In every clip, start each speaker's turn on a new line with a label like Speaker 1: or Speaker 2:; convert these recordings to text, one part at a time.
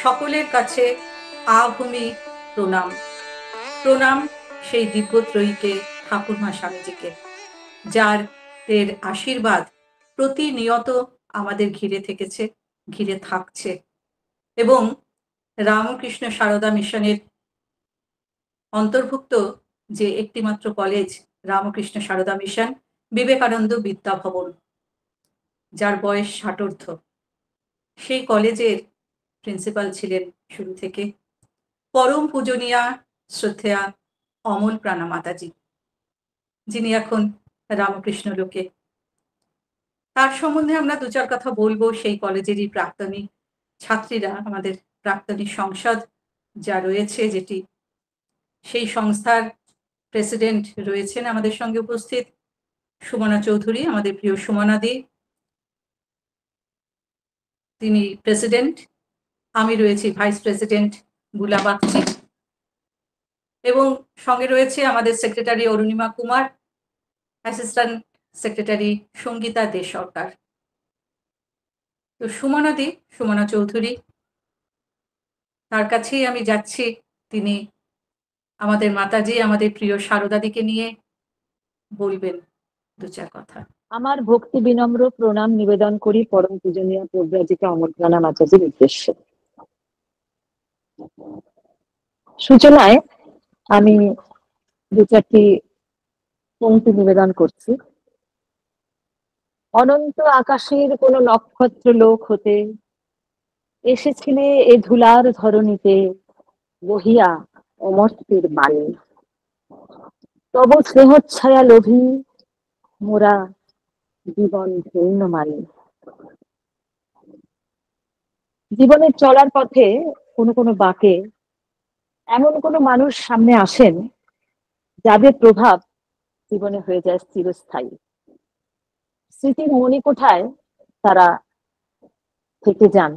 Speaker 1: সকলের কাছে আভূমি প্রণাম। প্রণাম সেই দিব্যত্রয়ীকে, ঠাকুরমা স্বামীজিকে, যার এর আশীর্বাদ প্রতিনিয়ত আমাদের ঘিরে থেকেছে, ঘিরে থাকছে। এবং রামকৃষ্ণ সারদা মিশনের অন্তর্ভুক্ত যে একটিমাত্র কলেজ, রামকৃষ্ণ সারদা মিশন বিবেকানন্দ বিদ্যা ভবন, যার বয়স ষাটোর্ধ্ব, সেই কলেজের প্রিন্সিপাল ছিলেন শুরু থেকে পরম পূজনীয়া শ্রদ্ধেয়া অমল প্রাণা মাতাজি, যিনি এখন রামকৃষ্ণ লোকে। তার সম্বন্ধে আমরা দু চার কথা বলবো। সেই কলেজেরই প্রাক্তনী ছাত্রীরা, আমাদের প্রাক্তনী সংসদ যা রয়েছে, যেটি সেই সংস্থার প্রেসিডেন্ট রয়েছেন আমাদের সঙ্গে উপস্থিত সুমনা চৌধুরী, আমাদের প্রিয় সুমনা দি, তিনি প্রেসিডেন্ট। আমি রয়েছি ভাইস প্রেসিডেন্ট বুলা বাগচি, এবং সঙ্গে রয়েছে আমাদের secretary Arunima Kumar, assistant secretary Sangeeta De Sarkar. তো সুমনা দি, সুমনা চৌধুরী, তার কাছেই আমি যাচ্ছি। তিনি আমাদের মাতাজি, আমাদের প্রিয় সারদাদিকে নিয়ে বলবেন দু চার কথা।
Speaker 2: আমার ভক্তি বিনম্র প্রণাম নিবেদন করি পরম পূজনীয় প্রব্রাজিকা অমর প্রাণা মাতাজির উদ্দেশ্যে। সূচনায় আমি দু চারটি পংক্তি নিবেদন করছি। অনন্ত আকাশের কোন নক্ষত্র লোক হতে এসেছিলে এ ধুলার ধরণীতে, বহিয়া অমর্ত্যের বাণী। তব স্নেহচ্ছায়া লোভী মোরা জীবন ধন্য মানি। জীবনের চলার পথে কোনো কোনো বাঁকে এমন কোনো মানুষ সামনে আসেন যাদের প্রভাব জীবনে হয়ে যায় চিরস্থায়ী। স্মৃতির মণিকোঠায় তারা থেকে যান।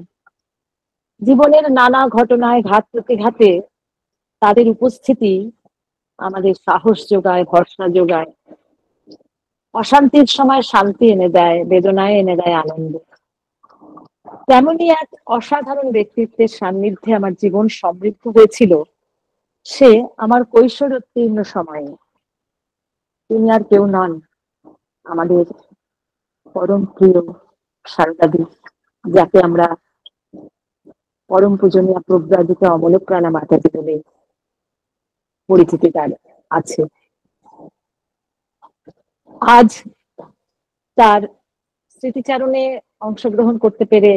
Speaker 2: জীবনের নানা ঘটনায় ঘাত প্রতিঘাতে তাদের উপস্থিতি আমাদের সাহস যোগায়, ভরসা যোগায়। অশান্তির সময় শান্তি এনে দেয়, বেদনায় এনে দেয় আনন্দ। তেমনই এক অসাধারণ ব্যক্তিত্বের সান্নিধ্যে আমার জীবন সমৃদ্ধ হয়েছিল। সে আমার কৈশোরোত্তীর্ণ সময়ে। তিনি আর কেউ নন, আমাদের পরম প্রিয় সারদাদি, যাকে আমরা পরম পূজনীয় প্রব্রাজিকা অমল প্রাণা মাতাজি বলে পরিচিতি তার আছে। আজ তার স্মৃতিচারণে অংশগ্রহণ করতে পেরে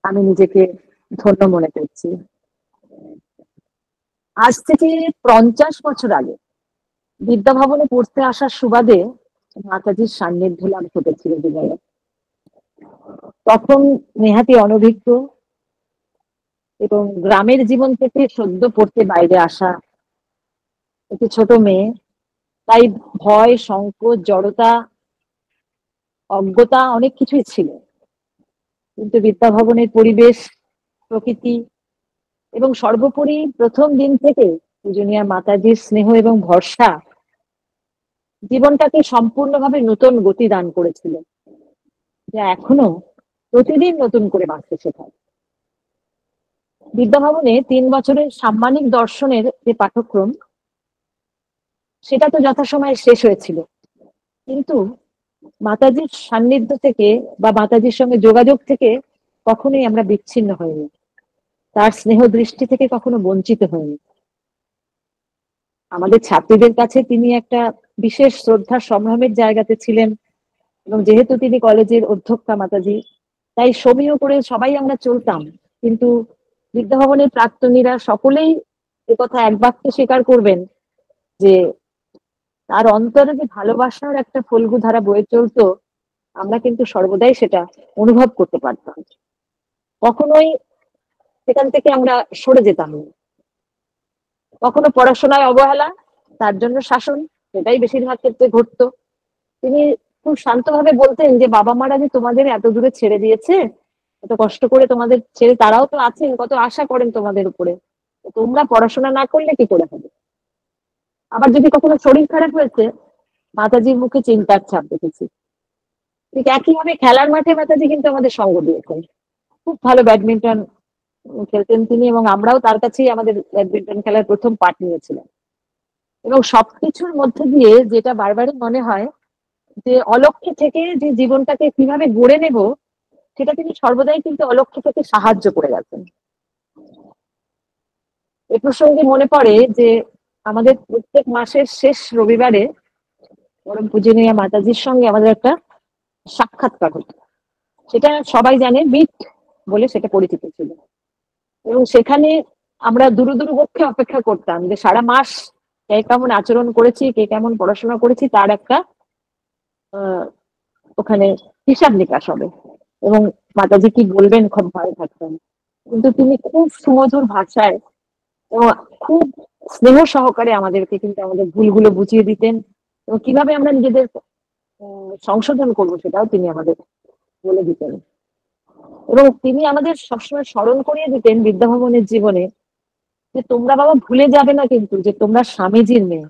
Speaker 2: আমি নিজেকে ধন্য মনে করছি। আজ থেকে 50 বছর আগে বিদ্যা ভবনে পড়তে আসার সুবাদে মাতাজির সান্নিধ্য লাভ ঘটেছিল বিনয়ে। তখন নেহাতি অনভিজ্ঞ এবং গ্রামের জীবন থেকে সদ্য পড়তে বাইরে আসা একটি ছোট মেয়ে, তাই ভয়, সংকোচ, জড়তা, অজ্ঞতা অনেক কিছুই ছিল। কিন্তু বিদ্যা ভবনের পরিবেশ, প্রকৃতি এবং সর্বোপরি প্রথম দিন থেকে পূজনীয়া মাতাজির স্নেহ এবং ভরসা জীবনটাকে সম্পূর্ণভাবে নতুন গতি দান করেছিল, যা এখনো প্রতিদিন নতুন করে বাঁচতে শেখায়। বিদ্যা ভবনে 3 বছরের সাম্মানিক দর্শনের যে পাঠ্যক্রম, সেটা তো যথাসময়ে শেষ হয়েছিল, কিন্তু মাতাজির সান্নিধ্য থেকে বা মাতাজির সঙ্গে যোগাযোগ থেকে কখনোই আমরা বিচ্ছিন্ন হইনি, তার স্নেহ দৃষ্টি থেকে কখনো বঞ্চিত হইনি। আমাদের ছাত্রীদের কাছে তিনি একটা বিশেষ শ্রদ্ধা সম্ভ্রমের জায়গাতে ছিলেন, এবং যেহেতু তিনি কলেজের অধ্যক্ষা মাতাজি, তাই সমীহ করে সবাই আমরা চলতাম। কিন্তু বিদ্যা ভবনের প্রাক্তনীরা সকলেই একথা এক বাক্যে স্বীকার করবেন যে তার অন্তরে যে ভালোবাসার একটা ফল্গু ধারা বয়ে চলতো, আমরা কিন্তু সর্বদাই সেটা অনুভব করতে পারতাম। কখনোই সেখান থেকে আমরা সরে যেতাম না। কখনো পড়াশোনায় অবহেলা, তার জন্য শাসন, সেটাই বেশিরভাগ ক্ষেত্রে ঘটতো। তিনি খুব শান্তভাবে বলতেন যে বাবা মারা যে তোমাদের এত দূরে ছেড়ে দিয়েছে, এত কষ্ট করে তোমাদের ছেড়ে, তারাও তো আছেন, কত আশা করেন তোমাদের উপরে, তোমরা পড়াশোনা না করলে কি করে হবে। আবার যদি কখনো শরীর খারাপ হয়েছে, মাতাজির মুখে চিন্তার ছাপ দেখেছি। ঠিক একইভাবে খেলার মাঠে মাতাজি কিন্তু আমাদের সঙ্গ দিয়েছেন। খুব ভালো ব্যাডমিন্টন খেলতেন তিনি, এবং আমরাও তার কাছেই আমাদের ব্যাডমিন্টন খেলার প্রথম পাঠ নিয়েছিলাম। এবং সবকিছুর মধ্যে দিয়ে যেটা বারবারই মনে হয় যে অলক্ষ্যে থেকে যে জীবনটাকে কিভাবে গড়ে নেব, সেটা তিনি সর্বদাই কিন্তু অলক্ষ্যে থেকে সাহায্য করে গেছেন। এ প্রসঙ্গে মনে পড়ে যে আমাদের প্রত্যেক মাসের শেষ রবিবারে পরম পূজনীয় মাতাজির সঙ্গে আমাদের একটা সাক্ষাৎকার হতো। সেটা সবাই জানে বিট বলে সেটা পরিচিত ছিল। এবং সেখানে আমরা দুরুদুরুবক্ষে অপেক্ষা করতাম যে সারা মাস কে কেমন আচরণ করেছি, কে কেমন পড়াশোনা করেছি, তার একটা ওখানে হিসাব নিকাশ হবে। এবং মাতাজি কি বলবেন খুব ভয় থাকতাম। কিন্তু তিনি খুব সুমধুর ভাষায় এবং খুব স্নেহ সহকারে আমাদেরকে কিন্তু আমাদের ভুলগুলো বুঝিয়ে দিতেন, এবং কিভাবে আমরা নিজেদের সংশোধন করবো সেটাও তিনি আমাদের বলে দিতেন। এবং তিনি আমাদের সবসময় স্মরণ করিয়ে দিতেন বিদ্যাভবনের জীবনে যে তোমরা বাবা ভুলে যাবে না কিন্তু যে তোমরা স্বামীজির মেয়ে,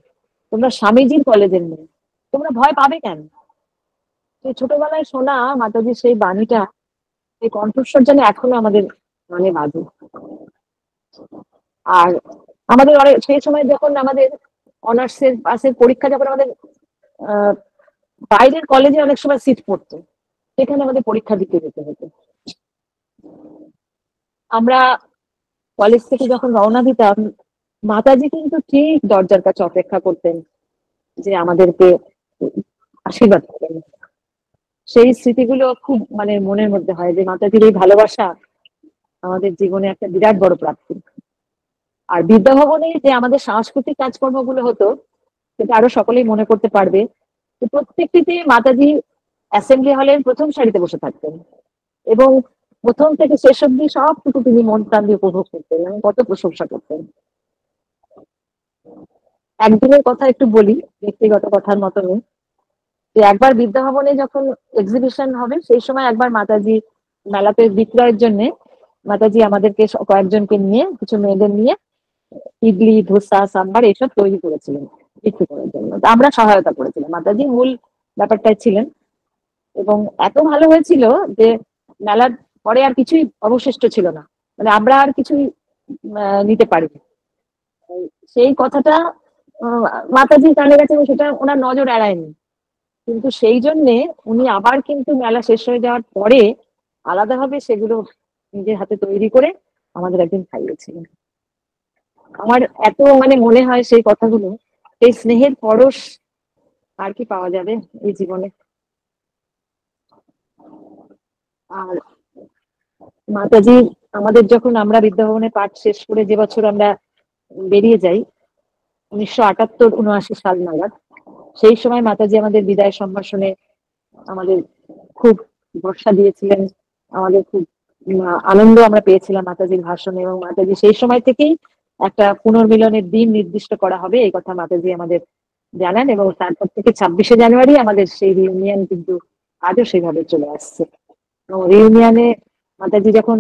Speaker 2: তোমরা স্বামীজির কলেজের মেয়ে, তোমরা ভয় পাবে কেন। সেই ছোটবেলায় শোনা মাতাজির সেই বাণীটা, এই কণ্ঠস্বর যেন এখনো আমাদের মনে বাজে। আর আমাদের সেই সময় যখন আমাদের অনার্সের পাসের পরীক্ষা, যখন আমাদের আহ বাইরের কলেজে অনেক সময় সিট পড়তো, সেখানে আমাদের পরীক্ষা দিতে যেতে হতো। আমরা কলেজ থেকে যখন রওনা দিতাম, মাতাজি কিন্তু ঠিক দরজার কাছে অপেক্ষা করতেন যে আমাদেরকে আশীর্বাদ করেন। সেই স্মৃতিগুলো খুব মানে মনের মধ্যে হয় যে মাতাজির এই ভালোবাসা আমাদের জীবনে একটা বিরাট বড় প্রাপ্তি। আর বিদ্যাভবনে যে আমাদের সাংস্কৃতিক কাজকর্মগুলো হতো, সেটা আরো সকলেই মনে করতে পারবে। প্রত্যেকটিতে মাতাজি অ্যাসেম্বলি হলের প্রথম সারিতে বসে থাকতেন, এবং প্রথম থেকে শেষ অব্দি সবটুকু তিনি মন প্রাণ দিয়ে উপভোগ করতেন এবং কত প্রশংসা করতেন। একদিনের কথা একটু বলি, ব্যক্তিগত কথার মতনই, যে একবার বিদ্যাভবনে যখন এক্সিবিশন হবে সেই সময় একবার মাতাজি মেলাতে বিক্রয়ের জন্য মাতাজি আমাদেরকে কয়েকজনকে নিয়ে, কিছু মেয়েদের নিয়ে ইডলি, ধোসা, সাম্বার এইসব তৈরি করেছিলেন বিক্রি করার জন্য। আমরা সহায়তা করেছিলাম, মাতাজি মূল ব্যাপারটাই ছিলেন। এবং এত ভালো হয়েছিল যে মেলার পরে আর কিছুই অবশিষ্ট ছিল না, মানে আমরা আর কিছুই নিতে পারিনি। সেই কথাটা মাতাজি কানে গেছে এবং সেটা ওনার নজর এড়ায়নি। কিন্তু সেই জন্যে উনি আবার কিন্তু মেলা শেষ হয়ে যাওয়ার পরে আলাদাভাবে সেগুলো নিজের হাতে তৈরি করে আমাদের একদিন খাইয়েছিলেন। আমার এত মানে মনে হয় সেই কথাগুলো, এই স্নেহের পরশ আর কি পাওয়া যাবে এই জীবনে। আর মাতাজি আমাদের যখন আমরা বিদ্যাভবনে পাঠ শেষ করে যে বছর আমরা বেরিয়ে যাই, 1978-79 সাল নাগাদ, সেই সময় মাতাজি আমাদের বিদায় সম্ভাষণে আমাদের খুব ভরসা দিয়েছিলেন। আমাদের খুব আনন্দ আমরা পেয়েছিলাম মাতাজির ভাষণে, এবং মাতাজি সেই সময় থেকেই একটা পুনর্মিলনের দিন নির্দিষ্ট করা হবে এই কথা মাতাজি আমাদের জানান, এবং তারপর থেকে 26শে জানুয়ারি আমাদের সেই রিউনিয়ন কিন্তু আজও সেভাবে চলে আসছে। রিউনিয়নে মাতাজি যখন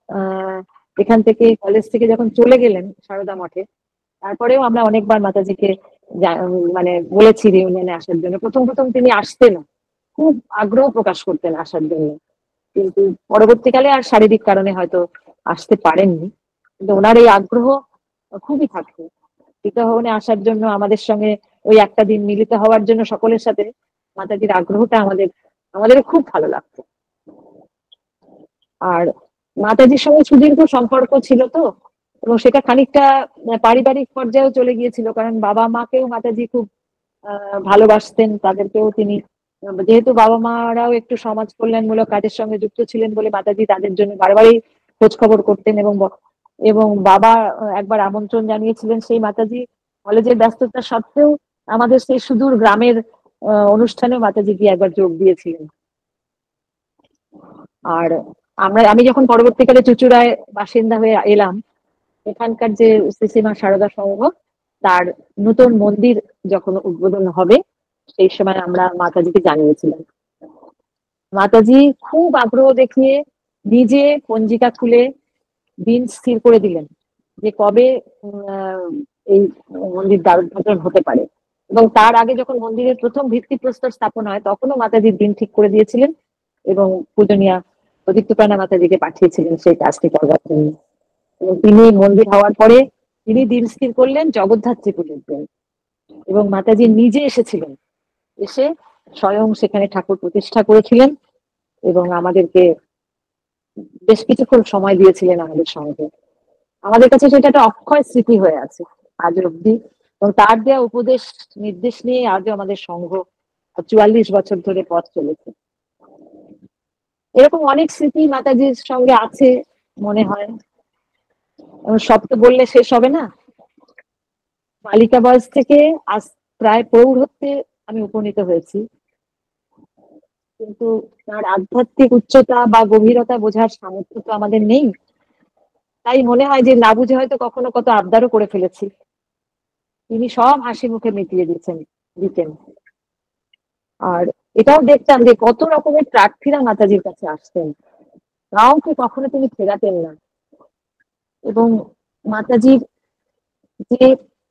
Speaker 2: আহ এখান থেকে কলেজ থেকে যখন চলে গেলেন সারদা মঠে, তারপরেও আমরা অনেকবার মাতাজিকে মানে বলেছি রিউনিয়নে আসার জন্য। প্রথম প্রথম তিনি আসতেন, খুব আগ্রহ প্রকাশ করতেন আসার জন্য, কিন্তু পরবর্তীকালে আর শারীরিক কারণে হয়তো আসতে পারেননি। কিন্তু ওনার এই আগ্রহ খুবই থাকতো বিদ্যাভবনে আসার জন্য, আমাদের সঙ্গে ওই একটা দিন মিলিত হওয়ার জন্য সকলের সাথে। মাতাজির আগ্রহটা আমাদের খুব ভালো লাগতো। আর মাতাজির সঙ্গে সুদীর্ঘ সম্পর্ক ছিল তো, এবং সেটা খানিকটা পারিবারিক পর্যায়েও চলে গিয়েছিল, কারণ বাবা মাকেও মাতাজি খুব ভালোবাসতেন। তাদেরকেও তিনি, যেহেতু বাবা মারাও একটু সমাজ কল্যাণমূলক কাজের সঙ্গে যুক্ত ছিলেন বলে মাতাজি তাদের জন্য বারবারই খোঁজ খবর করতেন। এবং বাবা একবার আমন্ত্রণ জানিয়েছিলেন, সেই মাতাজি কলেজের ব্যস্ততা সত্ত্বেও আমাদের সেই সুদূর গ্রামের অনুষ্ঠানেও মাতাজি গিয়ে একবার যোগ দিয়েছিলেন। আর আমি যখন পরবর্তীকালে চুঁচুড়ায় বাসিন্দা হয়ে এলাম, এখানকার যে শ্রীশ্রীমা সারদা সংঘ, তার নতুন মন্দির যখন উদ্বোধন হবে সেই সময় আমরা মাতাজিকে জানিয়েছিলাম। মাতাজি খুব আগ্রহ দেখিয়ে নিজে পঞ্জিকা খুলে দিন স্থির করে দিলেন যে কবে এই মন্দির দ্বারোদ্ঘাটন হতে পারে। এবং তার আগে যখন মন্দিরের প্রথম ভিত্তিপ্রস্তর স্থাপন হয় তখনও মাতাজির দিন ঠিক করে দিয়েছিলেন, এবং পূজনীয়া প্রদীপ্তপ্রাণা মাতাজিকে পাঠিয়েছিলেন সেই কাজটি করবার জন্য। এবং তিনি মন্দির হওয়ার পরে তিনি দিন স্থির করলেন জগদ্ধাত্রী পুজো দেন, এবং মাতাজি নিজে এসেছিলেন, এসে স্বয়ং সেখানে ঠাকুর প্রতিষ্ঠা করেছিলেন এবং আমাদেরকে বেশ কিছুক্ষণ সময় দিয়েছিলেন আমাদের সঙ্গে। আমাদের কাছে সেটা একটা অক্ষয় স্মৃতি হয়ে আছে আজ অব্দি, এবং তার দেওয়া উপদেশ নির্দেশ নিয়ে আজও আমাদের সংঘ 44 বছর ধরে পথ চলেছে। এরকম অনেক স্মৃতি মাতাজির সঙ্গে আছে মনে হয়, এবং সব তো বললে শেষ হবে না। বালিকা বয়স থেকে আজ প্রায় প্রৌঢ়ত্বে আমি উপনীত হয়েছি, কিন্তু তার আধ্যাত্মিক উচ্চতা বা গভীরতা বোঝার সামর্থ্য তো আমাদের নেই। তাই মনে হয় যে না বুঝে হয়তো কখনো কত আবদারও করে ফেলেছি, তিনি সব হাসি মুখে মিটিয়ে দিতেন। আর এটাও দেখতাম যে কত রকমের প্রার্থীরা মাতাজির কাছে আসতেন, কাউকে কখনো তিনি ফেরাতেন না। এবং মাতাজির যে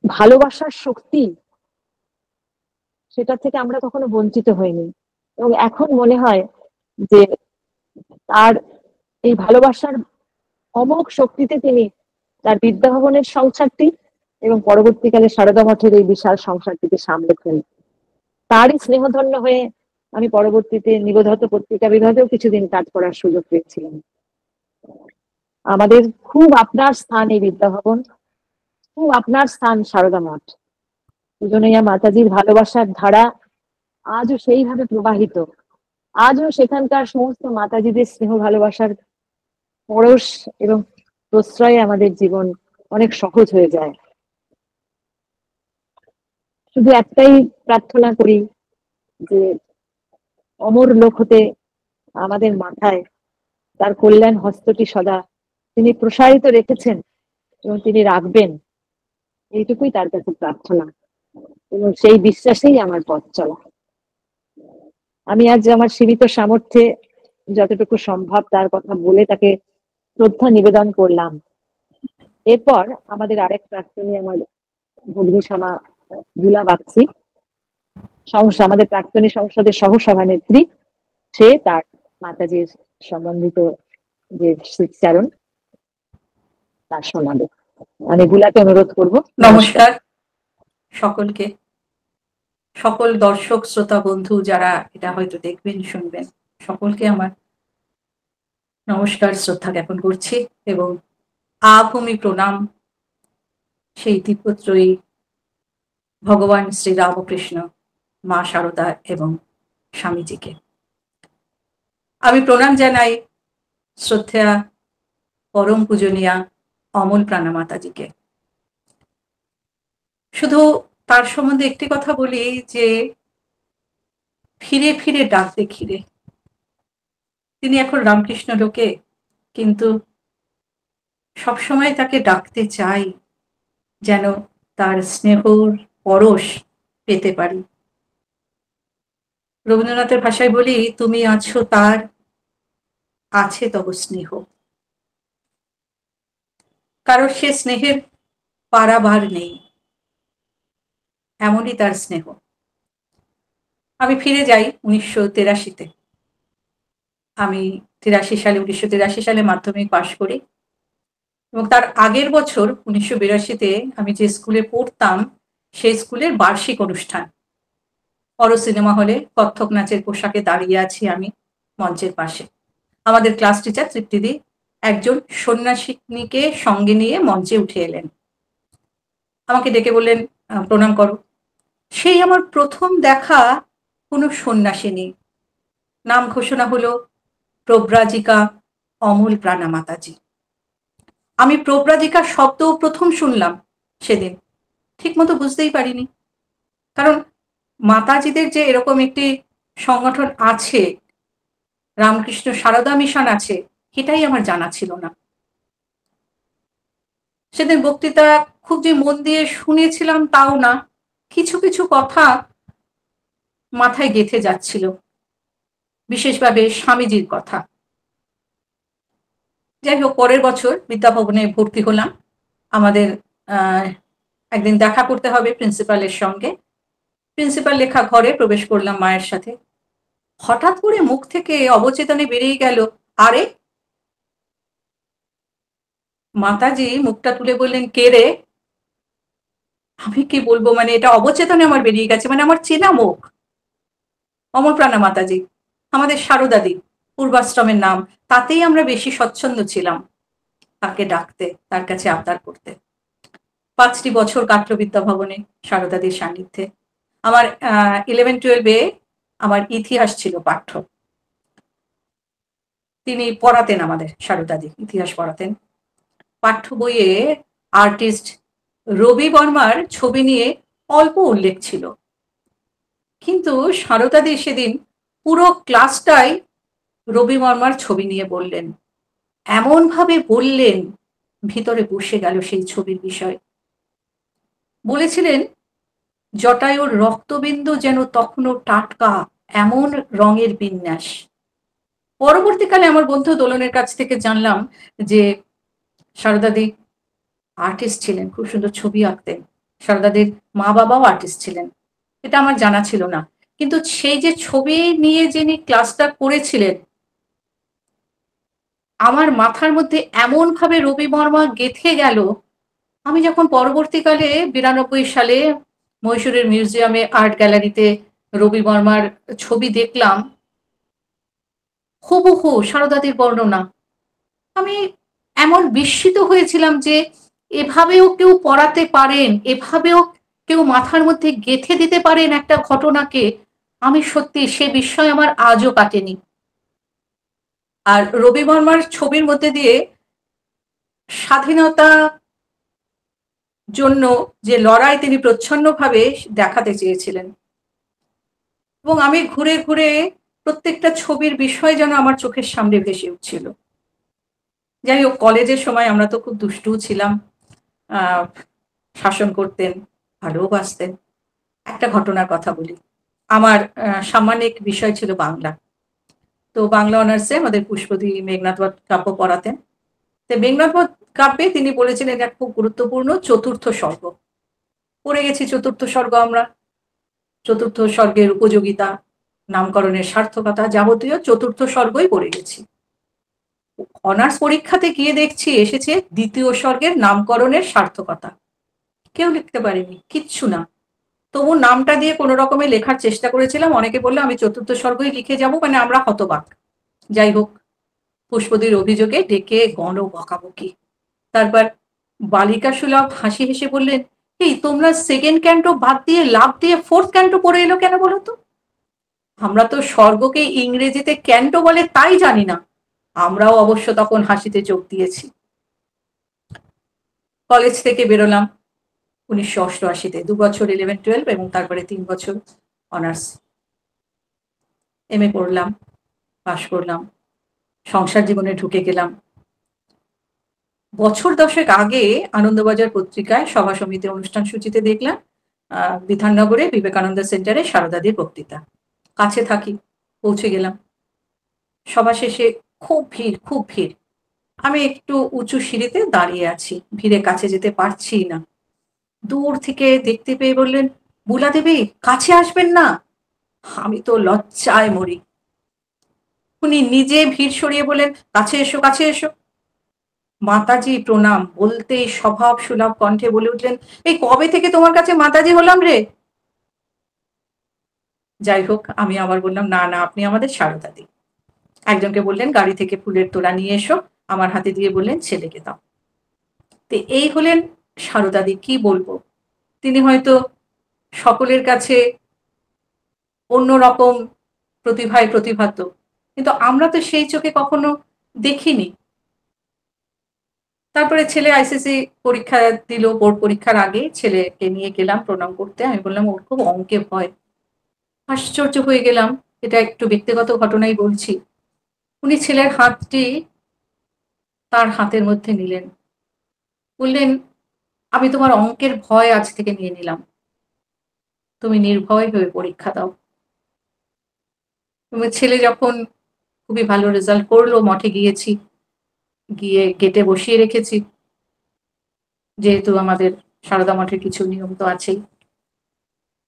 Speaker 2: ভালোবাসার শক্তি, সেটা থেকে আমরা কখনো বঞ্চিত হইনি। এবং এখন মনে হয় যে তার এই ভালোবাসার অমোঘ শক্তিতে তিনি তার বিদ্যাভবনের সংসারটি এবং পরবর্তীকালে সারদা মঠের এই বিশাল সংসারটিকে সামলেছেন। তারই স্নেহধন্য হয়ে আমি পরবর্তীতে নিবোধত পত্রিকা বিভাগেও কিছুদিন কাজ করার সুযোগ পেয়েছিলাম। আমাদের খুব আপনার স্থান এই বিদ্যাভবন, খুব আপনার স্থান সারদা মঠ। দুজনেইয়া মাতাজির ভালোবাসার ধারা আজও সেইভাবে প্রবাহিত। আজও সেখানকার সমস্ত মাতাজিদের স্নেহ ভালোবাসার পরশ এবং প্রশ্রয়ে আমাদের জীবন অনেক সহজ হয়ে যায়। শুধু একটাই প্রার্থনা করি যে অমর লোক হতে আমাদের মাথায় তার কল্যাণ হস্তটি সদা তিনি প্রসারিত রেখেছেন এবং তিনি রাখবেন, এইটুকুই তার কাছে প্রার্থনা, এবং সেই বিশ্বাসেই আমার পথ চলা। আমি আজ আমার সীমিত সামর্থ্যে যতটুকু সম্ভব তার কথা বলে তাকে শ্রদ্ধা নিবেদন করলাম। এরপর আমাদের আরেক প্রাক্তনী, আমার ভগ্নী শ্যামা দুলা বাগচি, আমাদের প্রাক্তনী সংসদের সহসভানেত্রী, সে তার মাতাজির সম্বন্ধিত যে স্মৃতিচারণ তার শোনাবে। আমি গুলাকে অনুরোধ করব।
Speaker 1: নমস্কার সকলকে, সকল দর্শক শ্রোতা বন্ধু যারা এটা হয়তো দেখবেন শুনবেন, সকলকে আমার নমস্কার শ্রদ্ধা জ্ঞাপন করছি এবং আভূমি প্রণাম সেই দিব্যত্রয়ী ভগবান শ্রী রামকৃষ্ণ, মা শারদা এবং স্বামীজিকে। আমি প্রণাম জানাই শ্রদ্ধেয়া পরম পূজনীয়া অমল প্রাণা মাতাজিকে। শুধু তার সম্বন্ধে একটি কথা বলি যে ফিরে ফিরে ডাকতে ঘিরে, তিনি এখন রামকৃষ্ণ লোকে, কিন্তু সবসময় তাকে ডাকতে চাই যেন তার স্নেহর পরশ পেতে পারি। রবীন্দ্রনাথের ভাষায় বলি, তুমি আছো তার, আছে তব স্নেহ। কারণ সে স্নেহের পারাবার নেই, এমনই তার স্নেহ। আমি ফিরে যাই 1983-তে। আমি 1983 সালে মাধ্যমিক পাশ করি এবং তার আগের বছর 1982-তে আমি যে স্কুলে পড়তাম সেই স্কুলের বার্ষিক অনুষ্ঠান। বড় সিনেমা হলে কত্থক নাচের পোশাকে দাঁড়িয়ে আছি আমি মঞ্চের পাশে। আমাদের ক্লাস টিচার তৃপ্তিদি একজন সন্ন্যাসিনীকে সঙ্গে নিয়ে মঞ্চে উঠে এলেন, আমাকে ডেকে বললেন, প্রণাম করো। সেই আমার প্রথম দেখা কোনো সন্ন্যাসিনী। নাম ঘোষণা হলো প্রব্রাজিকা অমল প্রাণা মাতাজি। আমি প্রব্রাজিকা শব্দ প্রথম শুনলাম সেদিন, ঠিক মতো বুঝতেই পারিনি। কারণ মাতাজিদের যে এরকম একটি সংগঠন আছে, রামকৃষ্ণ সারদা মিশন আছে, এটাই আমার জানা ছিল না। সেদিন বক্তৃতা খুব যে মন দিয়ে শুনেছিলাম তাও না, কিছু কিছু কথা মাথায় গেঁথে যাচ্ছিল, বিশেষভাবে স্বামীজির কথা। যাই হোক, পরের বছর বিদ্যাভবনে ভর্তি হলাম। আমাদের একদিন দেখা করতে হবে প্রিন্সিপালের সঙ্গে। প্রিন্সিপাল লেখা ঘরে প্রবেশ করলাম মায়ের সাথে। হঠাৎ করে মুখ থেকে অবচেতনে বেরিয়ে গেল, আরে মাতাজি মুখটা তুলে বললেন, কে রে? আমি কি বলবো, মানে এটা অবচেতনে আমার বেরিয়ে গেছে, মানে আমার চেনা মুখ। অমরপ্রাণা মাতাজি, আমাদের সারদাদি, পূর্বাশ্রমের নাম। তাতেই আমরা বেশি স্বচ্ছন্দ ছিলাম তাকে ডাকতে, তার কাছে আবদার করতে। 5টি বছর কাটল বিদ্যাভবনে সারদাদির সান্নিধ্যে। আমার 11-12-এ আমার ইতিহাস ছিল পাঠ্য। তিনি পড়াতেন, আমাদের সারদাদি ইতিহাস পড়াতেন। পাঠ্য বইয়ে আর্টিস্ট রবি বর্মার ছবি নিয়ে অল্প উল্লেখ ছিল, কিন্তু সারদাদি সেদিন পুরো ক্লাসটাই রবি বর্মার ছবি নিয়ে বললেন। এমন ভাবে বললেন, ভিতরে বসে গেল সেই ছবির বিষয়। বলেছিলেন, জটায়ুর রক্তবিন্দু যেন তখনও টাটকা, এমন রঙের বিন্যাস। পরবর্তীকালে আমার বন্ধু দোলনের কাছ থেকে জানলাম যে সারদাদি আর্টিস্ট ছিলেন, খুব সুন্দর ছবি আঁকতেন। সারদাদির মা বাবাও আর্টিস্ট ছিলেন, এটা আমার জানা ছিল না। কিন্তু সেই যে ছবি নিয়ে যিনি ক্লাসটা করেছিলেন, আমার মাথার মধ্যে এমন ভাবে রবি বর্মা গেঁথে গেল। আমি যখন পরবর্তীকালে 92 সালে মহীশূরের মিউজিয়ামে আর্ট গ্যালারিতে রবি বর্মার ছবি দেখলাম, হুবহু সারদাদির বর্ণনা। আমি এমন বিস্মিত হয়েছিলাম যে এভাবেও কেউ পড়াতে পারেন, এভাবেও কেউ মাথার মধ্যে গেঁথে দিতে পারেন একটা ঘটনাকে। আমি সত্যি সে বিস্ময় আমার আজও কাটেনি। আর রবি বর্মার ছবির মধ্যে দিয়ে স্বাধীনতা জন্য যে লড়াই তিনি প্রচ্ছন্নভাবে দেখাতে চেয়েছিলেন, এবং আমি ঘুরে ঘুরে প্রত্যেকটা ছবির বিষয় যেন আমার চোখের সামনে ভেসে উঠছিল। যাই হোক, কলেজের সময় আমরা তো খুব দুষ্টু ছিলাম, শাসন করতেন, ভালোবাসতেন। একটা ঘটনার কথা বলি। আমার সাম্মানিক বিষয় ছিল বাংলা। তো বাংলা অনার্সে আমাদের পুষ্পদি মেঘনাদ বধ কাব্য পড়াতেন। তো মেঘনাদ বধ কাব্যে তিনি বলেছিলেন এটা খুব গুরুত্বপূর্ণ চতুর্থ স্বর্গ। পড়ে গেছি চতুর্থ স্বর্গ আমরা। চতুর্থ স্বর্গের উপযোগিতা, নামকরণের সার্থকতা, যাবতীয় চতুর্থ স্বর্গই পড়ে গেছি। অনার্স পরীক্ষাতে গিয়ে দেখছি এসেছে দ্বিতীয় স্বর্গের নামকরণের সার্থকতা। কেউ লিখতে পারেনি, কিচ্ছু না। তবু নামটা দিয়ে কোনো রকমে লেখার চেষ্টা করেছিলাম। অনেকে বললো আমি চতুর্থ স্বর্গই লিখে যাব, মানে আমরা হতবাক। যাই হোক, পুষ্পদির অভিযোগে ডেকে গণ বকাবকি। তারপর বালিকা সুলভ হাসি হেসে বললেন, এই তোমরা সেকেন্ড ক্যান্টো বাদ দিয়ে লাভ দিয়ে ফোর্থ ক্যান্টো পড়ে এলো কেন বলো তো? আমরা তো স্বর্গকে ইংরেজিতে ক্যান্টো বলে তাই জানি না। আমরাও অবশ্য তখন হাসিতে যোগ দিয়েছি। কলেজ থেকে বেরোলাম 1988-তে, 2 বছর 11-12 এবং তারপরে 3 বছর অনার্স। এমএ পড়লাম, পাশ করলাম, সংসার জীবনে ঢুকে গেলাম। বছর 10 আগে আনন্দবাজার পত্রিকায় সভা সমিতি অনুষ্ঠান সূচিতে দেখলাম বিধাননগরে বিবেকানন্দ সেন্টারে সারদাদির বক্তৃতা। কাছে থাকি, পৌঁছে গেলাম। সভা শেষে খুব ভিড়, খুব ভিড়। আমি একটু উঁচু সিঁড়িতে দাঁড়িয়ে আছি, ভিড়ে কাছে যেতে পারছি না। দূর থেকে দেখতে পেয়ে বললেন, বুলা দেবী কাছে আসবেন না। আমি তো লজ্জায় মরি। উনি নিজে ভিড় সরিয়ে বললেন, কাছে এসো, কাছে এসো। মাতাজি প্রণাম বলতেই স্বভাব সুলভ কণ্ঠে বলে উঠলেন, এই কবে থেকে তোমার কাছে মাতাজি হলাম রে? যাই হোক, আমি আবার বললাম, না না, আপনি আমাদের সারদাদি। একজনকে বললেন গাড়ি থেকে ফুলের তোড়া নিয়ে এসো, আমার হাতে দিয়ে বললেন ছেলেকে দাও। তো এই হলেন সারদাদি। কি বলবো, তিনি হয়তো সকলের কাছে অন্যরকম প্রতিভায় প্রতিভাত, কিন্তু আমরা তো সেই চোখে কখনো দেখিনি। তারপরে ছেলে আইসিসি পরীক্ষা দিল, বোর্ড পরীক্ষার আগে ছেলেকে নিয়ে গেলাম প্রণাম করতে। আমি বললাম ওর খুব অঙ্কে ভয়। আশ্চর্য হয়ে গেলাম, এটা একটু ব্যক্তিগত ঘটনাই বলছি। উনি ছেলের হাতটি তার হাতের মধ্যে নিলেন, বললেন, আমি তোমার অঙ্কের ভয় আজ থেকে নিয়ে নিলাম, তুমি নির্ভয় হয়ে পরীক্ষা দাও। এবং ছেলে যখন খুবই ভালো রেজাল্ট করলো, মঠে গিয়েছি, গিয়ে গেটে বসিয়ে রেখেছি, যেহেতু আমাদের সারদা মঠের কিছু নিয়ম তো আছেই।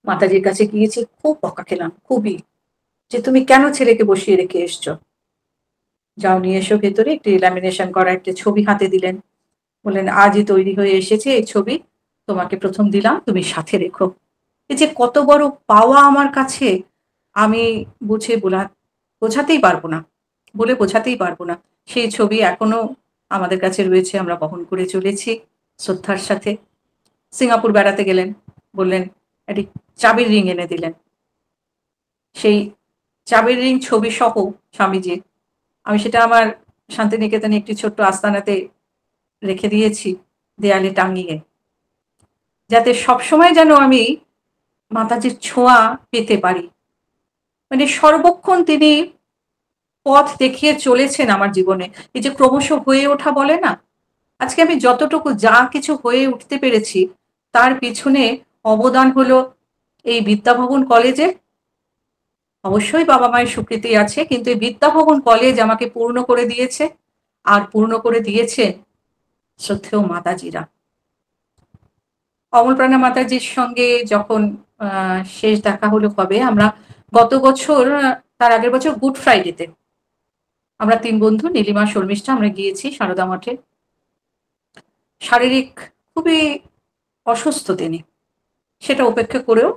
Speaker 1: মাতাজির কাছে গিয়েছি, খুব বকা খেলাম, খুবই, যে তুমি কেন ছেলেকে বসিয়ে রেখে এসছো, যাও নিয়ে এসো ভেতরে। একটি ল্যামিনেশন করা একটা ছবি হাতে দিলেন, বললেন আজই তৈরি হয়ে এসেছে এই ছবি, তোমাকে প্রথম দিলাম, তুমি সাথে রেখো। এই যে কত বড় পাওয়া আমার কাছে, আমি বোঝাতেই পারবো না, বলে বোঝাতেই পারবো না। সেই ছবি এখনো আমাদের কাছে রয়েছে, আমরা বহন করে চলেছি শ্রদ্ধার সাথে। সিঙ্গাপুর বেড়াতে গেলেন, বললেন একটি চাবির রিং এনে দিলেন। সেই চাবির রিং ছবি সহ স্বামীজির, আমি সেটা আমার শান্তিনিকেতনে একটি ছোট্ট আস্তানাতে রেখে দিয়েছি, দেয়ালে টাঙিয়ে, যাতে সবসময় যেন আমি মাতাজির ছোঁয়া পেতে পারি। মানে সর্বক্ষণ তিনি পথ দেখিয়ে চলেছেন আমার জীবনে। এই যে ক্রমশ হয়ে ওঠা বলে না, আজকে আমি যতটুকু যা কিছু হয়ে উঠতে পেরেছি, তার পিছনে অবদান হলো এই বিদ্যাভবন কলেজে। অবশ্যই বাবা মায়ের স্বীকৃতি আছে, কিন্তু এই বিদ্যাভবন কলেজ আমাকে পূর্ণ করে দিয়েছে, আর পূর্ণ করে দিয়েছে শ্রদ্ধেয় মাতাজিরা। অমলপ্রাণা মাতাজির সঙ্গে যখন শেষ দেখা হলো কবে, আমরা গত বছর, তার আগের বছর গুড ফ্রাইডেতে আমরা ৩ বন্ধু নীলিমা, শর্মিষ্ঠা আমরা গিয়েছি সারদা মঠে। শারীরিক খুবই অসুস্থ তিনি, সেটা উপেক্ষা করেও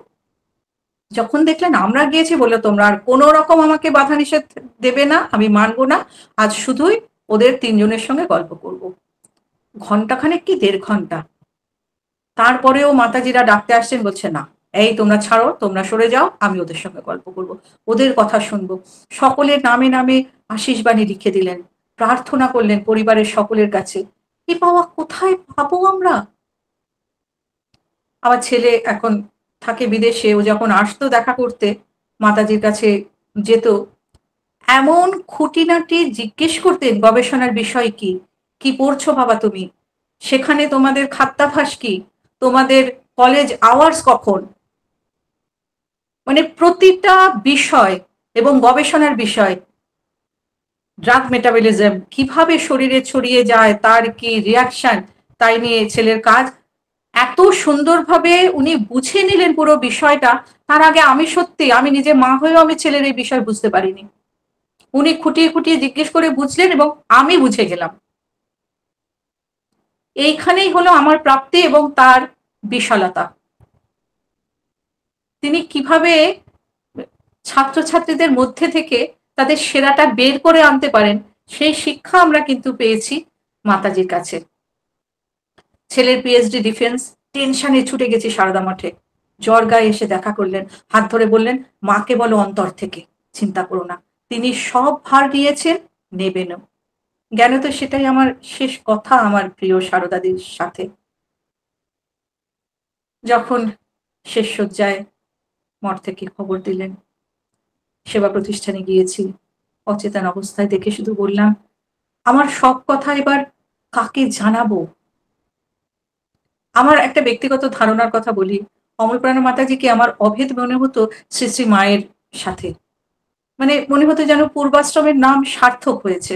Speaker 1: যখন দেখলেন আমরা গিয়েছি, বললো তোমরা আর কোনো রকম আমাকে বাধা নিষেধ দেবে না, আমি মানবো না, আজ শুধুই ওদের ৩ জনের সঙ্গে গল্প করব। ঘন্টাখানেক কি ১.৫ ঘন্টা। তারপরেও মাতাজিরা ডাকতে আসছেন, বলছে না, এই তোমরা ছাড়ো, তোমরা সরে যাও, আমি ওদের সঙ্গে গল্প করব, ওদের কথা শুনবো। সকলের নামে নামে আশীষ বাণী লিখে দিলেন, প্রার্থনা করলেন পরিবারের সকলের কাছে। এ পাওয়া কোথায় পাবো আমরা? আমার ছেলে এখন থাকে বিদেশে, ও যখন আসতো দেখা করতে, মাতাজির কাছে যেত, এমন খুঁটিনাটি জিজ্ঞেস করতেন, গবেষণার বিষয় কি, কি পড়ছো বাবা তুমি, সেখানে তোমাদের খাদ্যাভ্যাস কি, তোমাদের কলেজ আওয়ার্স কখন, মানে প্রতিটা বিষয়, এবং গবেষণার বিষয়, ড্রাগ মেটাবলিজম কিভাবে শরীরে ছড়িয়ে যায়, তার কি রিয়াকশন, তাই নিয়ে ছেলের কাজ। এত সুন্দরভাবে উনি বুঝে নিলেন পুরো বিষয়টা। তার আগে আমি নিজে মা হয়েও আমি ছেলের এই বিষয় বুঝতে পারিনি। উনি খুঁটিয়ে খুঁটিয়ে জিজ্ঞেস করে বুঝলেন, এবং আমি বুঝে গেলাম। এইখানেই হলো আমার প্রাপ্তি এবং তার বিশালতা। তিনি কিভাবে ছাত্রছাত্রীদের মধ্যে থেকে তাদের সেরাটা বের করে আনতে পারেন, সেই শিক্ষা আমরা কিন্তু পেয়েছি মাতাজির কাছে। ছেলের পিএইচডি ডিফেন্স, টেনশনে ছুটে গেছি সারদা মঠে। জ্বর গায়ে এসে দেখা করলেন, হাত ধরে বললেন, মাকে বলো অন্তর থেকে, চিন্তা করো না, তিনি সব ভার নিয়েছেন, নেবেনও। জ্ঞান তো সেটাই আমার শেষ কথা আমার প্রিয় সারদাদির সাথে। যখন শেষ শয্যায় মঠ থেকে খবর দিলেন, সেবা প্রতিষ্ঠানে গিয়েছি, অচেতন অবস্থায় দেখে শুধু বললাম, আমার সব কথা এবার কাকে জানাবো? আমার একটা ব্যক্তিগত ধারণার কথা বলি, অমলপ্রাণা মাতাজিকে আমার অভেদ মনে হতো শ্রী শ্রী মায়ের সাথে। মানে মনে হতো যেন পূর্বাশ্রমের নাম সার্থক হয়েছে।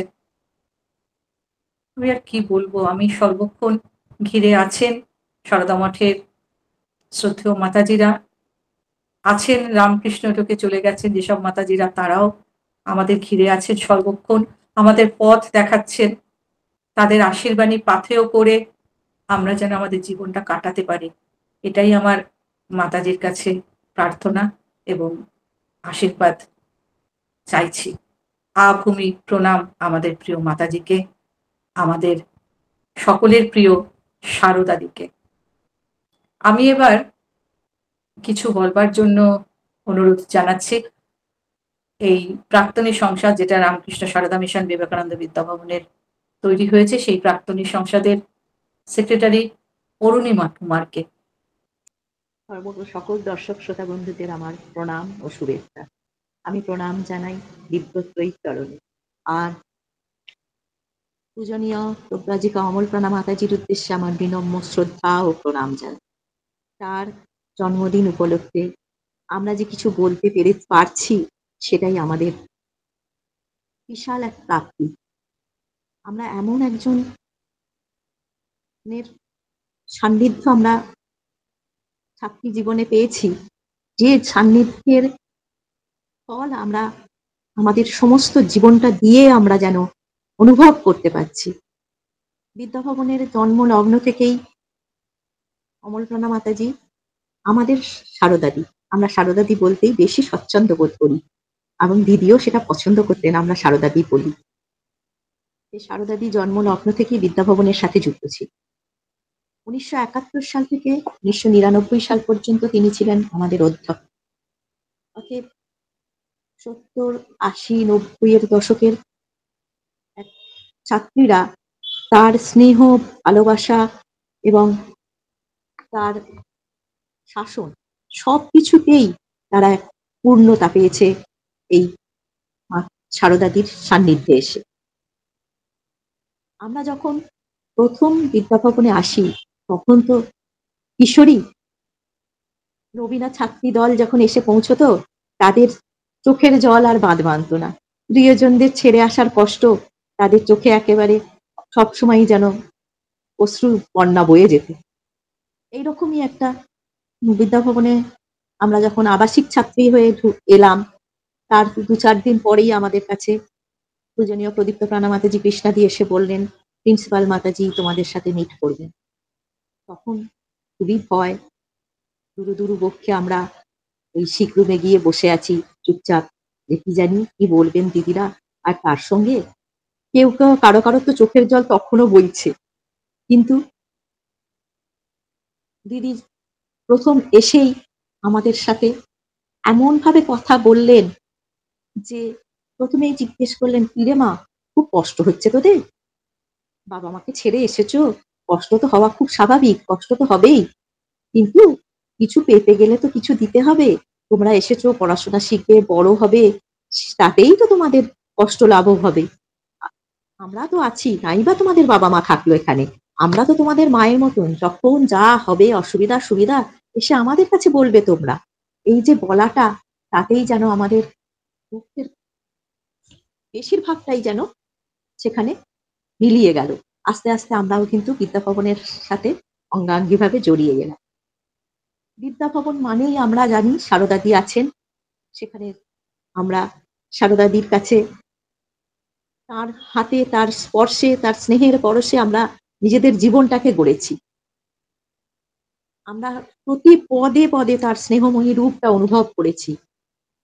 Speaker 1: আমি আর কি বলবো, আমি সর্বক্ষণ ঘিরে আছেন সারদা মঠের শ্রদ্ধেয় মাতাজিরা, আছেন রামকৃষ্ণ লোকে চলে গেছেন যেসব মাতাজিরা, তারাও আমাদের ঘিরে আছেন সর্বক্ষণ, আমাদের পথ দেখাচ্ছেন। তাদের আশীর্বাণী পাথেয় করে আমরা যেন আমাদের জীবনটা কাটাতে পারি, এটাই আমার মাতাজির কাছে প্রার্থনা এবং আশীর্বাদ চাইছি। আভূমি প্রণাম আমাদের প্রিয় মাতাজিকে, আমাদের সকলের প্রিয় সারদাদিকে। আমি এবার কিছু বলবার জন্য অনুরোধ জানাচ্ছি। এই প্রাক্তনী সংসদ, যেটা রামকৃষ্ণ সারদা মিশন বিবেকানন্দ বিদ্যাভবনের তৈরি হয়েছে, সেই প্রাক্তনী সংসদের সেক্রেটারি অরুণিমা কুমারকে।
Speaker 3: সকল দর্শক শ্রোতা বন্ধুদের আমার প্রণাম ও শুভেচ্ছা। আমি প্রণাম জানাই দিব্যত্রয়ী চরণে। আর পূজনীয় প্রব্রাজিকা অমলপ্রাণা মাতাজির উদ্দেশ্যে আমার বিনম্র শ্রদ্ধা ও প্রণাম জানাই। তার জন্মদিন উপলক্ষে আমরা যে কিছু বলতে পারছি, সেটাই আমাদের বিশাল এক প্রাপ্তি। আমরা এমন একজনের সান্নিধ্য আমরা ছাত্রী জীবনে পেয়েছি, যে সান্নিধ্যের ফল আমরা আমাদের সমস্ত জীবনটা দিয়ে আমরা যেন অনুভব করতে পারছি। বিদ্যাভবনের জন্ম লগ্ন থেকেই অমলপ্রাণা মাতাজি আমাদের সারদাদি। আমরা সারদাদি বলতেই বেশি স্বচ্ছন্দ বোধ করি এবং দিদিও সেটা পছন্দ করতেন, আমরা সারদাদি বলি। এই সারদাদি জন্ম লগ্ন থেকেই বিদ্যাভবনের সাথে যুক্ত ছিল। ১৯৭১ সাল থেকে ১৯৯৯ সাল পর্যন্ত তিনি ছিলেন আমাদের অধ্যক্ষ। অতএব ৭০, ৮০, ৯০ এর দশকের ছাত্রীরা তার স্নেহ, ভালোবাসা এবং তার শাসন সবকিছুতেই তারা এক পূর্ণতা পেয়েছে এই মা সারদাদির সান্নিধ্যে এসে। আমরা যখন প্রথম বিদ্যাভবনে আসি তখন তো কিশোরী নবীনা ছাত্রী দল যখন এসে পৌঁছতো তাদের চোখের জল আর বাঁধ মানতো না। প্রিয়জনদের ছেড়ে আসার কষ্ট তাদের চোখে একেবারে সবসময়ই যেন অশ্রু বন্যা বয়ে যেত। এইরকমই একটা বিদ্যাভবনে আমরা যখন আবাসিক ছাত্রী হয়ে এলাম, তার ২-৪ দিন পরেই আমাদের কাছে পূজনীয় প্রদীপ্তপ্রাণা মাতাজি কৃষ্ণাদি এসে বললেন, প্রিন্সিপাল মাতাজি তোমাদের সাথে মিট করবেন। তখন খুবই ভয়, দুরু দুরু বক্ষে আমরা ওই শিক রুমে গিয়ে বসে আছি চুপচাপ, যে কি জানি কি বলবেন দিদিরা। আর তার সঙ্গে কেউ কেউ কারো কারো তো চোখের জল তখনও বইছে। কিন্তু দিদি প্রথম এসেই আমাদের সাথে এমন ভাবে কথা বললেন যে প্রথমেই জিজ্ঞেস করলেন, কিরে মা, খুব কষ্ট হচ্ছে তোদের? বাবা মাকে ছেড়ে এসেছো, কষ্ট তো হওয়া খুব স্বাভাবিক, কষ্ট তো হবেই, কিন্তু কিছু পেতে গেলে তো কিছু দিতে হবে। তোমরা এসেছো, পড়াশোনা শিখবে, বড় হবে, তাতেই তো তোমাদের কষ্ট লাঘব হবে। আমরা তো আছি, নাই বা তোমাদের বাবা মা থাকলো এখানে, আমরা তো তোমাদের মায়ের মতন, যখন যা হবে অসুবিধা সুবিধা এসে আমাদের কাছে বলবে তোমরা। এই যে বলাটা, তাতেই যেন আমাদের দুঃখের বেশিরভাগটাই যেন সেখানে মিলিয়ে গেল। আস্তে আস্তে আমরাও কিন্তু বিদ্যাভবনের সাথে অঙ্গাঙ্গিভাবে জড়িয়ে গেলাম। বিদ্যাভবন মানেই আমরা জানি সারদাদি আছেন সেখানে। আমরা সারদাদির কাছে তার হাতে, তার স্পর্শে, তার স্নেহের পরশে আমরা নিজেদের জীবনটাকে গড়েছি। আমরা প্রতি পদে পদে তার স্নেহময়ী রূপটা অনুভব করেছি।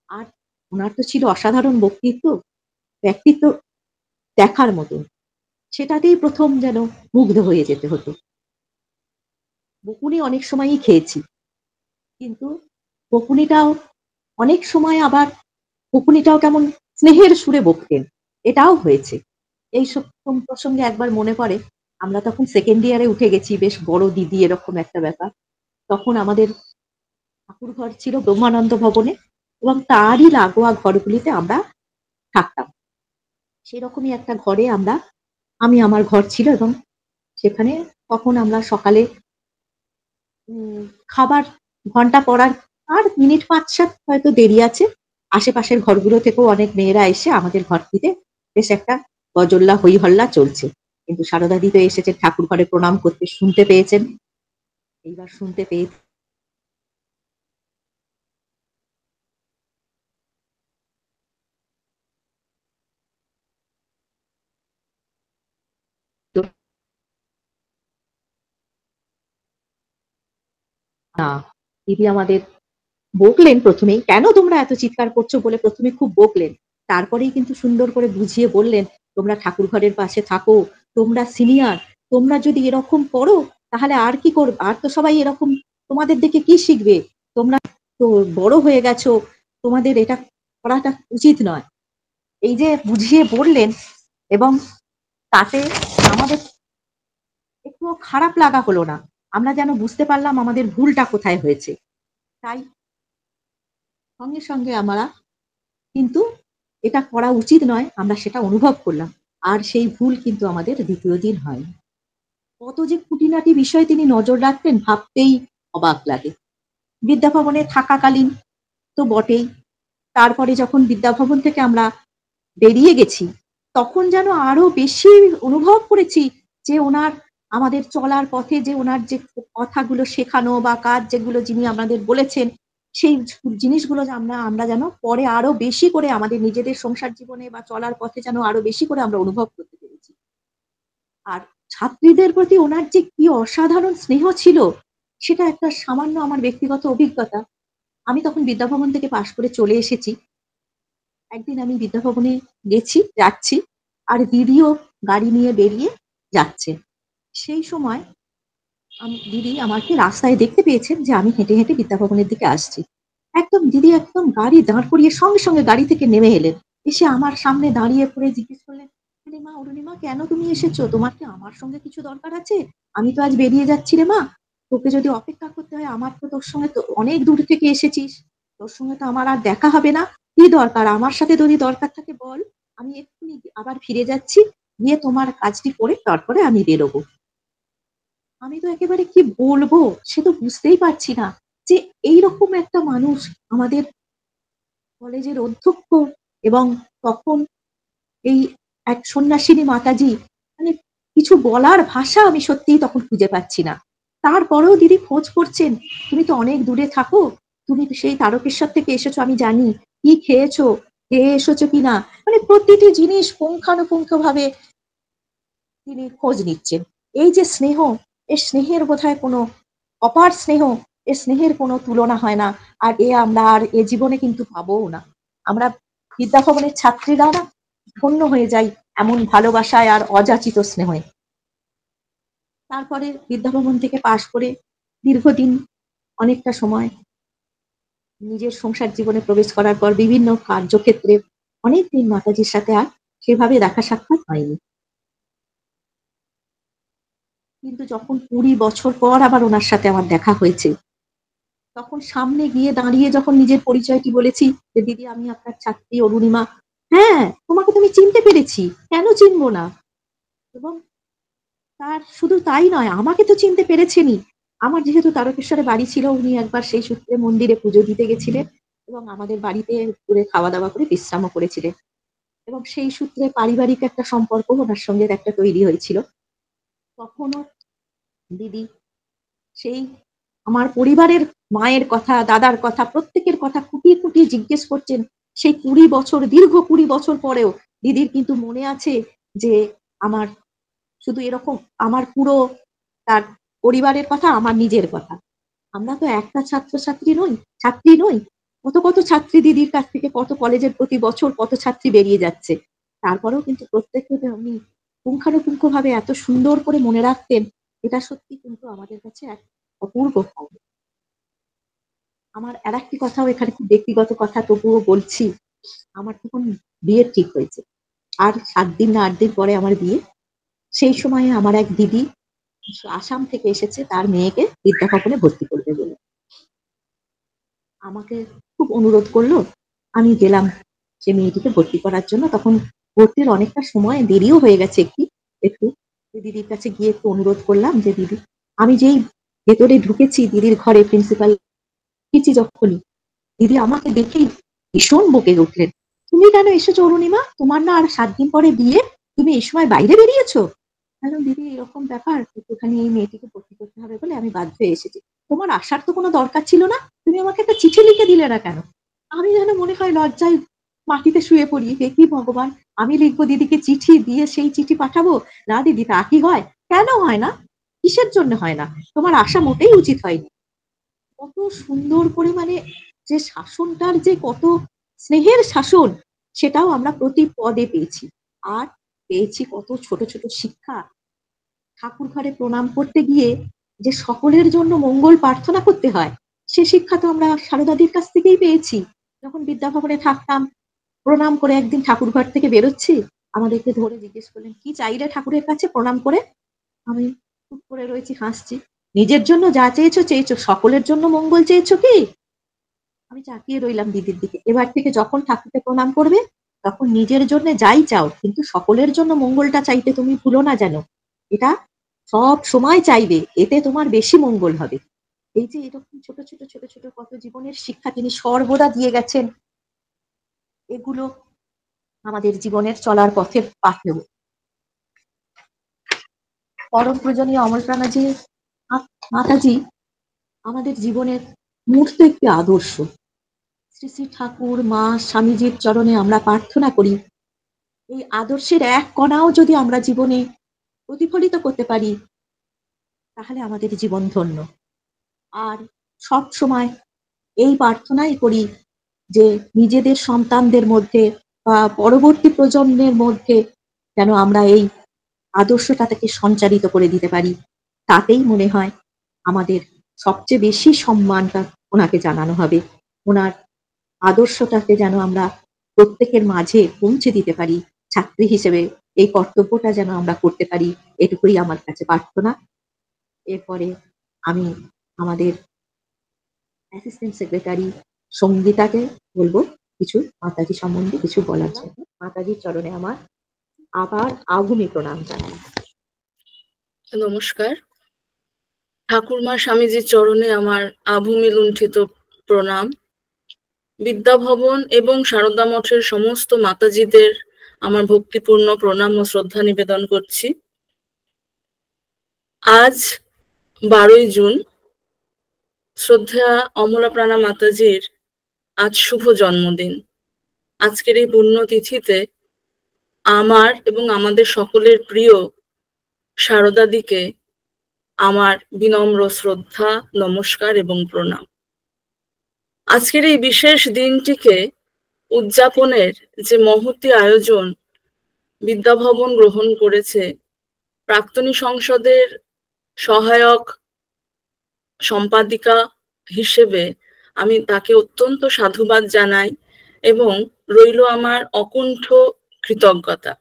Speaker 3: আর উনার তো ছিল অসাধারণ ব্যক্তিত্ব দেখার মতন। সেটাতেই প্রথম যেন মুগ্ধ হয়ে যেতে হতো। বকুনি অনেক সময়ই খেয়েছি, কিন্তু বকুনিটাও অনেক সময় আবার বকুনিটাও কেমন স্নেহের সুরে বকতেন, এটাও হয়েছে। এই প্রসঙ্গে একবার মনে পড়ে, আমরা তখন সেকেন্ড ইয়ারে উঠে গেছি, বেশ বড় দিদি এরকম একটা ব্যাপার। তখন আমাদের ঠাকুরঘর ছিল ব্রহ্মানন্দ ভবনে এবং তারই লাগোয়া ঘরগুলিতে আমরা থাকতাম। সেরকমই একটা ঘরে আমার ঘর ছিল এবং সেখানে তখন আমরা সকালে উম খাবার ঘন্টা পড়ার আর মিনিট ৫-৭ হয়তো দেরি আছে। আশেপাশের ঘরগুলো থেকেও অনেক মেয়েরা এসে আমাদের ঘরটিতে বেশ একটা গজল্লা হৈ হল্লা চলছে। কিন্তু সারদাদি তো এসেছেন ঠাকুর ঘরে প্রণাম করতে, শুনতে পেয়েছেন। এইবার শুনতে পেয়ে তো না, দিদি আমাদের বকলেন প্রথমেই, "কেন তোমরা এত চিৎকার করছো?" বলে ১ম এ খুব বকলেন। তারপরেই কিন্তু সুন্দর করে বুঝিয়ে বললেন, "তোমরা ঠাকুর ঘরের পাশে থাকো, তোমরা সিনিয়র, তোমরা যদি এরকম করো তাহলে আর কি আর তো সবাই এরকম, তোমাদের দেখে কি শিখবে? তোমরা তো বড় হয়ে গেছো, তোমাদের এটা করাটা উচিত নয়।" এই যে বুঝিয়ে বললেন এবং তাতে আমাদের একটুও খারাপ লাগা হলো না। আমরা যেন বুঝতে পারলাম আমাদের ভুলটা কোথায় হয়েছে। তাই সঙ্গে সঙ্গে আমরা কিন্তু এটা করা উচিত নয়, আমরা সেটা অনুভব করলাম। আর সেই ভুল কিন্তু আমাদের ২য় দিন হয়নি। কত যে খুঁটিনাটি বিষয় তিনি নজর রাখতেন ভাবতেই অবাক লাগে। বিদ্যাভবনে থাকাকালীন তো বটেই। তারপরে যখন বিদ্যাভবন থেকে আমরা বেরিয়ে গেছি, তখন যেন আরো বেশি অনুভব করেছি যে আমাদের চলার পথে যে ওনার যে কথাগুলো শেখানো বা কাজ যেগুলো যিনি আমাদের বলেছেন, সেই জিনিসগুলো যে আমরা যেন পরে আরো বেশি করে আমাদের নিজেদের সংসার জীবনে বা চলার পথে যেন আরো বেশি করে আমরা অনুভব করতে পেরেছি। আর ছাত্রীদের প্রতি ওনার যে কি অসাধারণ স্নেহ ছিল, সেটা একটা সামান্য আমার ব্যক্তিগত অভিজ্ঞতা। আমি তখন বিদ্যাভবন থেকে পাশ করে চলে এসেছি। একদিন আমি বিদ্যাভবনে যাচ্ছি, আর দিদিও গাড়ি নিয়ে বেরিয়ে যাচ্ছে। সেই সময় দিদি আমাকে রাস্তায় দেখতে পেয়েছেন যে আমি হেঁটে, হেঁটে বিদ্যাভবনের দিকে আসছি। দিদি একদম গাড়ি দাঁড় করিয়ে সঙ্গে, সঙ্গে গাড়ি থেকে নেমে এলেন। এসে আমার সামনে দাঁড়িয়ে পড়ে জিজ্ঞেস করলেন, "আরে মা, অরুণিমা, কেন তুমি এসেছো? তোমার কি আমার সঙ্গে কিছু দরকার আছে? আমি তো আজ বেরিয়ে যাচ্ছি রে মা। তোকে যদি অপেক্ষা করতে হয়, আমার তো তোর সঙ্গে তো অনেক দূর থেকে এসেছিস। তোর সঙ্গে তো আমার আর দেখা হবে না। কি দরকার? আমার সাথে যদি দরকার থাকে বল। আমি এক্ষুনি আবার ফিরে যাচ্ছি। গিয়ে তোমার কাজটি করে তারপরে আমি বেরোবো।" আমি তো একেবারে কি বলবো সে তো বুঝতেই পারছি না যে এইরকম একটা মানুষ আমাদের কলেজের অধ্যক্ষ, এবং তখন এই এক সন্ন্যাসিনী মাতাজি, মানে কিছু বলার ভাষা আমি সত্যিই তখন খুঁজে পাচ্ছি না। তারপরেও দিদি খোঁজ করছেন, তুমি তো অনেক দূরে থাকো, তুমি তো সেই তারকেশ্বর থেকে এসেছো আমি জানি, কি খেয়েছো, খেয়ে এসেছো কিনা, মানে প্রতিটি জিনিস পুঙ্খানুপুঙ্খ ভাবে তিনি খোঁজ নিচ্ছেন। এই যে স্নেহ, এই স্নেহের বোধহয় কোনো অপার স্নেহ, এ স্নেহের কোনো তুলনা হয় না। আর আমরা আর এ জীবনে কিন্তু পাবোও না। আমরা বিদ্যাভবনের ছাত্রীরা না ধন্য হয়ে যাই এমন ভালোবাসায় আর অযাচিত স্নেহে। তারপরে বিদ্যাভবন থেকে পাশ করে দীর্ঘদিন, অনেকটা সময় নিজের সংসার জীবনে প্রবেশ করার পর বিভিন্ন কার্যক্ষেত্রে অনেকদিন মাতাজির সাথে আর সেভাবে দেখা সাক্ষাৎ হয়নি। কিন্তু যখন ২০ বছর পর আবার উনার সাথে আমার দেখা হয়েছে, তখন সামনে গিয়ে দাঁড়িয়ে যখন নিজের পরিচয়টি বলেছি যে, "দিদি, আমি আপনার ছাত্রী অরুণিমা। হ্যাঁ, তোমাকে তো আমি চিনতে পেরেছি। কেন চিনব না?" এবং তার শুধু তাই নয়, আমাকে তো চিনতে পেরেছেনই। আমার যেহেতু তারকেশ্বরে বাড়ি ছিল, উনি একবার সেই সূত্রে মন্দিরে পুজো দিতে গেছিলেন এবং আমাদের বাড়িতে দুপুরে খাওয়া-দাওয়া করে বিশ্রামও করেছিলেন। এবং সেই সূত্রে পারিবারিক একটা সম্পর্ক উনার সঙ্গে একটা তৈরি হয়েছিল। তখনও দিদি সেই আমার পরিবারের মায়ের কথা, দাদার কথা, প্রত্যেকের কথা খুঁটিয়ে, খুঁটিয়ে জিজ্ঞেস করছেন। সেই ২০ বছর, দীর্ঘ ২০ বছর পরেও দিদির কিন্তু মনে আছে যে আমার শুধু এরকম আমার পুরো তার পরিবারের কথা, আমার নিজের কথা। আমরা তো একটা ছাত্রী নই। কত, কত ছাত্রী দিদির কাছ থেকে, কত কলেজের প্রতি বছর কত ছাত্রী বেরিয়ে যাচ্ছে। তারপরেও কিন্তু প্রত্যেককে উনি পুঙ্খানুপুঙ্খভাবে এত সুন্দর করে মনে রাখতেন, এটা সত্যি কিন্তু আমাদের কাছে এক অপূর্ব পাওনা। আমার আরেকটি কথাও এখানে খুব ব্যক্তিগত কথা তবুও বলছি। আমার তখন বিয়ে ঠিক হয়েছে। আর ৭ দিন না ৮ দিন পরে আমার বিয়ে। সেই সময়ে আমার এক দিদি আসাম থেকে এসেছে তার মেয়েকে বিদ্যাভবনে ভর্তি করবে বলে। আমাকে খুব অনুরোধ করলো। আমি গেলাম সে মেয়েটিকে ভর্তি করার জন্য। তখন ভর্তির অনেকটা সময় দেরিও হয়ে গেছে একটু। দিদির কাছে গিয়ে একটু অনুরোধ করলাম যে, "দিদি।" আমি যেই ভেতরে ঢুকেছি দিদির ঘরে, প্রিন্সিপাল ঢুকেছি যখনই, দিদি আমাকে দেখেই ভীষণ বকে উঠলেন। "তুমি কেন এসেছো অরুণিমা? তোমার না আর ৭ দিন পরে বিয়ে? তুমি এই সময় বাইরে বেরিয়েছো?" বললাম, "দিদি, এরকম ব্যাপার, একটুখানি এই মেয়েটিকে ভর্তি করতে হবে বলে আমি বাধ্য হয়ে এসেছি। তোমার আসার তো কোনো দরকার ছিল না। তুমি আমাকে একটা চিঠি লিখে দিলে না কেন?" আমি যেন মনে হয় লজ্জায় মাটিতে শুয়ে পড়ি। হে কি ভগবান! আমি লিখবো দিদিকে চিঠি, দিয়ে সেই চিঠি পাঠাবো? না দিদি, তা কি হয়? কেন হয় না? কিসের জন্য হয় না? তোমার আসা মোটেই উচিত হয়নি। কত সুন্দর করে, মানে যে শাসনটার যে কত স্নেহের শাসন, সেটাও আমরা প্রতি পদে পেয়েছি। আর পেয়েছি কত ছোট, ছোট শিক্ষা। ঠাকুর ঘরে প্রণাম করতে গিয়ে যে সকলের জন্য মঙ্গল প্রার্থনা করতে হয়, সে শিক্ষা তো আমরা সারদাদির কাছ থেকেই পেয়েছি। যখন বিদ্যাভবনে থাকতাম, প্রণাম করে একদিন ঠাকুরঘর থেকে বেরোচ্ছি, আমাদেরকে ধরে জিজ্ঞেস করলেন, "কি চাইলে ঠাকুরের কাছে প্রণাম করে?" আমি চুপ করে রয়েছি, হাসছি। "নিজের জন্য যা চেয়েছো চেয়েছো, সকলের জন্য মঙ্গল চেয়েছো কি?" আমি তাকিয়ে রইলাম দিদির দিকে। এবার থেকে যখন ঠাকুরকে প্রণাম করবে, তখন নিজের জন্য যাই চাও, কিন্তু সকলের জন্য মঙ্গলটা চাইতে তুমি ভুলো না যেন। এটা সব সময় চাইবে, এতে তোমার বেশি মঙ্গল হবে। এই যে এরকম ছোট, ছোট, ছোট, ছোট কত জীবনের শিক্ষা তিনি সর্বদা দিয়ে গেছেন, এগুলো আমাদের জীবনের চলার পথের পাথেয়। পরম পূজনীয় অমরপ্রাণাজি মাতাজি আমাদের জীবনের মূর্ত একটি আদর্শ। শ্রী শ্রী ঠাকুর, মা, স্বামীজির চরণে আমরা প্রার্থনা করি, এই আদর্শের এক কণাও যদি আমরা জীবনে প্রতিফলিত করতে পারি, তাহলে আমাদের জীবন ধন্য। আর সব সময় এই প্রার্থনাই করি যে নিজেদের সন্তানদের মধ্যে বা পরবর্তী প্রজন্মের মধ্যে যেন আমরা এই আদর্শটাকে সঞ্চারিত করে দিতে পারি। তাতেই মনে হয় আমাদের সবচেয়ে বেশি সম্মানটা ওনাকে জানানো হবে। ওনার আদর্শটাকে যেন আমরা প্রত্যেকের মাঝে পৌঁছে দিতে পারি। ছাত্রী হিসেবে এই কর্তব্যটা যেন আমরা করতে পারি, এটুকুই আমার কাছে প্রার্থনা। এরপরে আমি আমাদের অ্যাসিস্ট্যান্ট সেক্রেটারি সঙ্গীতাকে বলবো কিছু মাতাজি সম্বন্ধে কিছু বলার জন্য। মাতাজির চরণে আমার আবার আগুনে প্রণাম জানাই।
Speaker 4: নমস্কার। ঠাকুরমা স্বামীজির চরণে আমার আভূমি লুণ্ঠিত প্রণাম। বিদ্যাভবন এবং সারদা মঠের সমস্ত মাতাজিদের আমার ভক্তিপূর্ণ প্রণাম ও শ্রদ্ধা নিবেদন করছি। আজ 12ই জুন, শ্রদ্ধেয়া অমলাপ্রাণা মাতাজির আজ শুভ জন্মদিন। আজকের এই পুণ্যতিথিতে আমার এবং আমাদের সকলের প্রিয় সারদাদিকে আমার বিনম্র শ্রদ্ধা, নমস্কার এবং প্রণাম। আজকের এই বিশেষ দিনটিকে উদযাপনের যে মহতী আয়োজন বিদ্যাভবন গ্রহণ করেছে, প্রাক্তনী সংসদের সহায়ক সম্পাদিকা হিসেবে আমি তাকে অত্যন্ত সাধুবাদ জানাই এবং রইল আমার অকুণ্ঠ কৃতজ্ঞতা।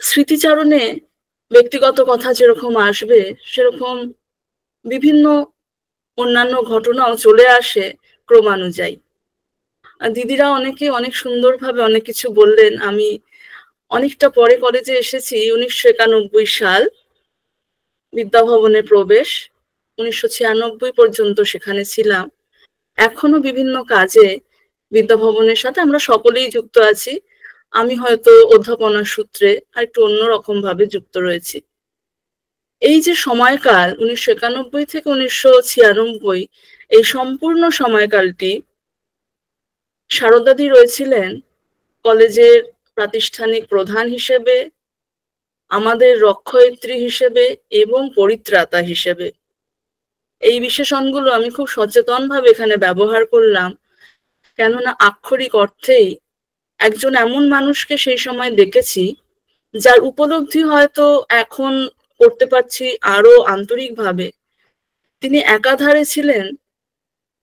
Speaker 4: স্মৃতিচারণে ব্যক্তিগত কথা যেরকম আসবে, সেরকম বিভিন্ন অন্যান্য ঘটনাও চলে আসে ক্রমানুযায়ী। দিদিরা অনেকে অনেক সুন্দরভাবে অনেক কিছু বললেন। আমি অনেকটা পরে কলেজে এসেছি, 1991 সাল বিদ্যাভবনে প্রবেশ, 1996 পর্যন্ত সেখানে ছিলাম। এখনো বিভিন্ন কাজে বিদ্যাভবনের সাথে আমরা সকলেই যুক্ত আছি। আমি হয়তো অধ্যাপনার সূত্রে আর একটু অন্যরকম ভাবে যুক্ত রয়েছি। এই যে সময়কাল 1991 থেকে 1996, এই সম্পূর্ণ সময়কালটি সারদাদি রয়েছিলেন কলেজের প্রাতিষ্ঠানিক প্রধান হিসেবে, আমাদের রক্ষয়িত্রী হিসেবে এবং পরিত্রাতা হিসেবে। এই বিশেষণগুলো আমি খুব সচেতনভাবে এখানে ব্যবহার করলাম, কেননা আক্ষরিক অর্থেই একজন এমন মানুষকে সেই সময় দেখেছি যার উপলব্ধি হয়তো এখন করতে পারছি আরো আন্তরিকভাবে। তিনি একাধারে ছিলেন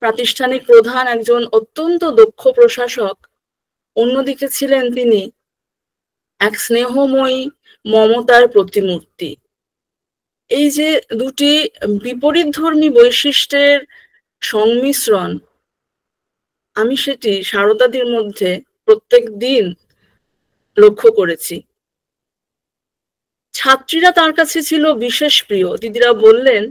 Speaker 4: প্রাতিষ্ঠানিক প্রধান, একজন অত্যন্ত দক্ষ প্রশাসক, অন্যদিকে ছিলেন তিনি এক স্নেহময়ী মমতার প্রতিমূর্তি। এই যে দুটি বিপরীতধর্মী বৈশিষ্ট্যের সংমিশ্রণ, আমি সেটি সারদাদির মধ্যে প্রত্যেক দিন লক্ষ্য করেছি। ছাত্রীরা তার কাছে ছিল বিশেষ প্রিয়। দিদিরা বললেন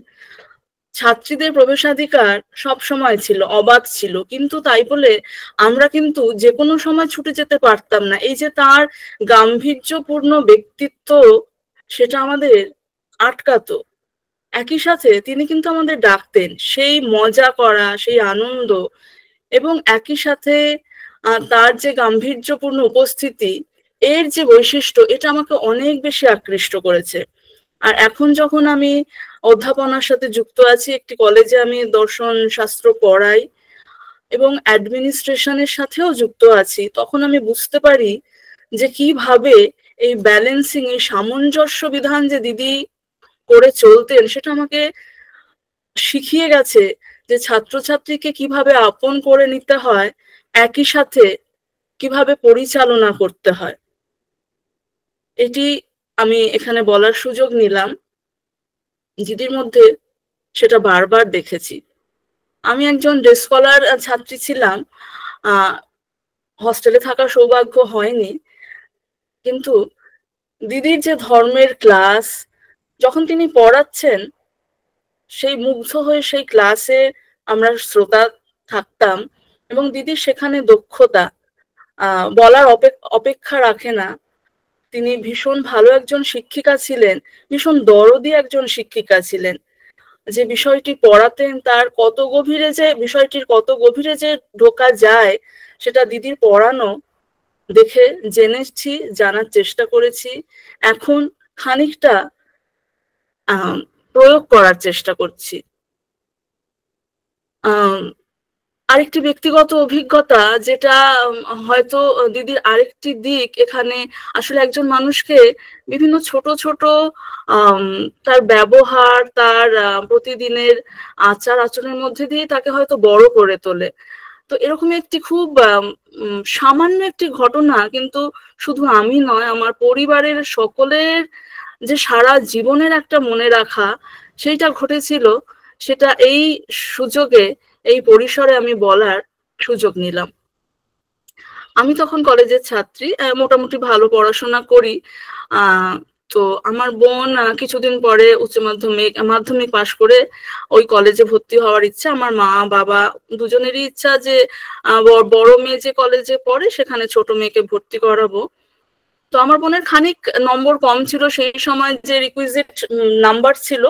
Speaker 4: ছাত্রীদের প্রবেশাধিকার সব সময় ছিল, অবাধ ছিল, কিন্তু তাই বলে আমরা কিন্তু যে কোনো সময় ছুটে যেতে পারতাম না। এই যে তার গাম্ভীর্যপূর্ণ ব্যক্তিত্ব, সেটা আমাদের আটকাতো। একই সাথে তিনি কিন্তু আমাদের ডাকতেন, সেই মজা করা, সেই আনন্দ, এবং একই সাথে তার যে গাম্ভীর্যপূর্ণ উপস্থিতি, এর যে বৈশিষ্ট্য, এটা আমাকে অনেক বেশি আকৃষ্ট করেছে। আর এখন যখন আমি অধ্যাপনার সাথে যুক্ত আছি, একটি কলেজে আমি দর্শন শাস্ত্র পড়াই এবং অ্যাডমিনিস্ট্রেশনের সাথেও যুক্ত আছি, তখন আমি বুঝতে পারি যে কিভাবে এই ব্যালেন্সিং, এই সামঞ্জস্য বিধান যে দিদি করে চলতেন, সেটা আমাকে শিখিয়ে গেছে যে ছাত্রছাত্রীকে কিভাবে আপন করে নিতে হয়, একই সাথে কিভাবে পরিচালনা করতে হয়। এটি আমি এখানে বলার সুযোগ নিলাম। দিদির মধ্যে সেটা বারবার দেখেছি। আমি একজন ডে স্কলার ছাত্রী ছিলাম, হস্টেলে থাকার সৌভাগ্য হয়নি, কিন্তু দিদির যে ধর্মের ক্লাস যখন তিনি পড়াচ্ছেন, সেই মুগ্ধ হয়ে সেই ক্লাসে আমরা শ্রোতা থাকতাম, এবং দিদির সেখানে দক্ষতা বলার অপেক্ষা রাখে না। তিনি ভীষণ ভালো একজন শিক্ষিকা ছিলেন, ভীষণ দরদি একজন শিক্ষিকা ছিলেন। যে বিষয়টি পড়াতেন তার কত গভীরে যে বিষয়টির কত গভীরে যে ঢোকা যায়, সেটা দিদির পড়ানো দেখে জেনেছি, জানার চেষ্টা করেছি, এখন খানিকটা প্রয়োগ করার চেষ্টা করছি। আরেকটি ব্যক্তিগত অভিজ্ঞতা যেটা হয়তো দিদির আরেকটি দিক এখানে, আসলে একজন মানুষকে বিভিন্ন ছোট ছোট তার ব্যবহার, তার প্রতিদিনের আচার আচরণের মধ্যে দিয়ে তাকে হয়তো বড় করে তোলে। তো এরকম একটি খুব সামান্য একটি ঘটনা, কিন্তু শুধু আমি নয়, আমার পরিবারের সকলের যে সারা জীবনের একটা মনে রাখা সেইটা ঘটেছিল, সেটা এই সুযোগে, এই পরিসরে আমি বলার সুযোগ নিলাম। আমি তখন কলেজের ছাত্রী, মোটামুটি ভালো পড়াশোনা করি। তো আমার বোন কিছুদিন পরে মাধ্যমিক পাশ করে ওই কলেজে ভর্তি হওয়ার ইচ্ছা। আমার মা বাবা দুজনেরই ইচ্ছা যে বড় মেয়ে যে কলেজে পড়ে সেখানে ছোট মেয়েকে ভর্তি করাবো। তো আমার বোনের খানিক নম্বর কম ছিল সেই সময়, যে রিকুইজিট নাম্বার ছিল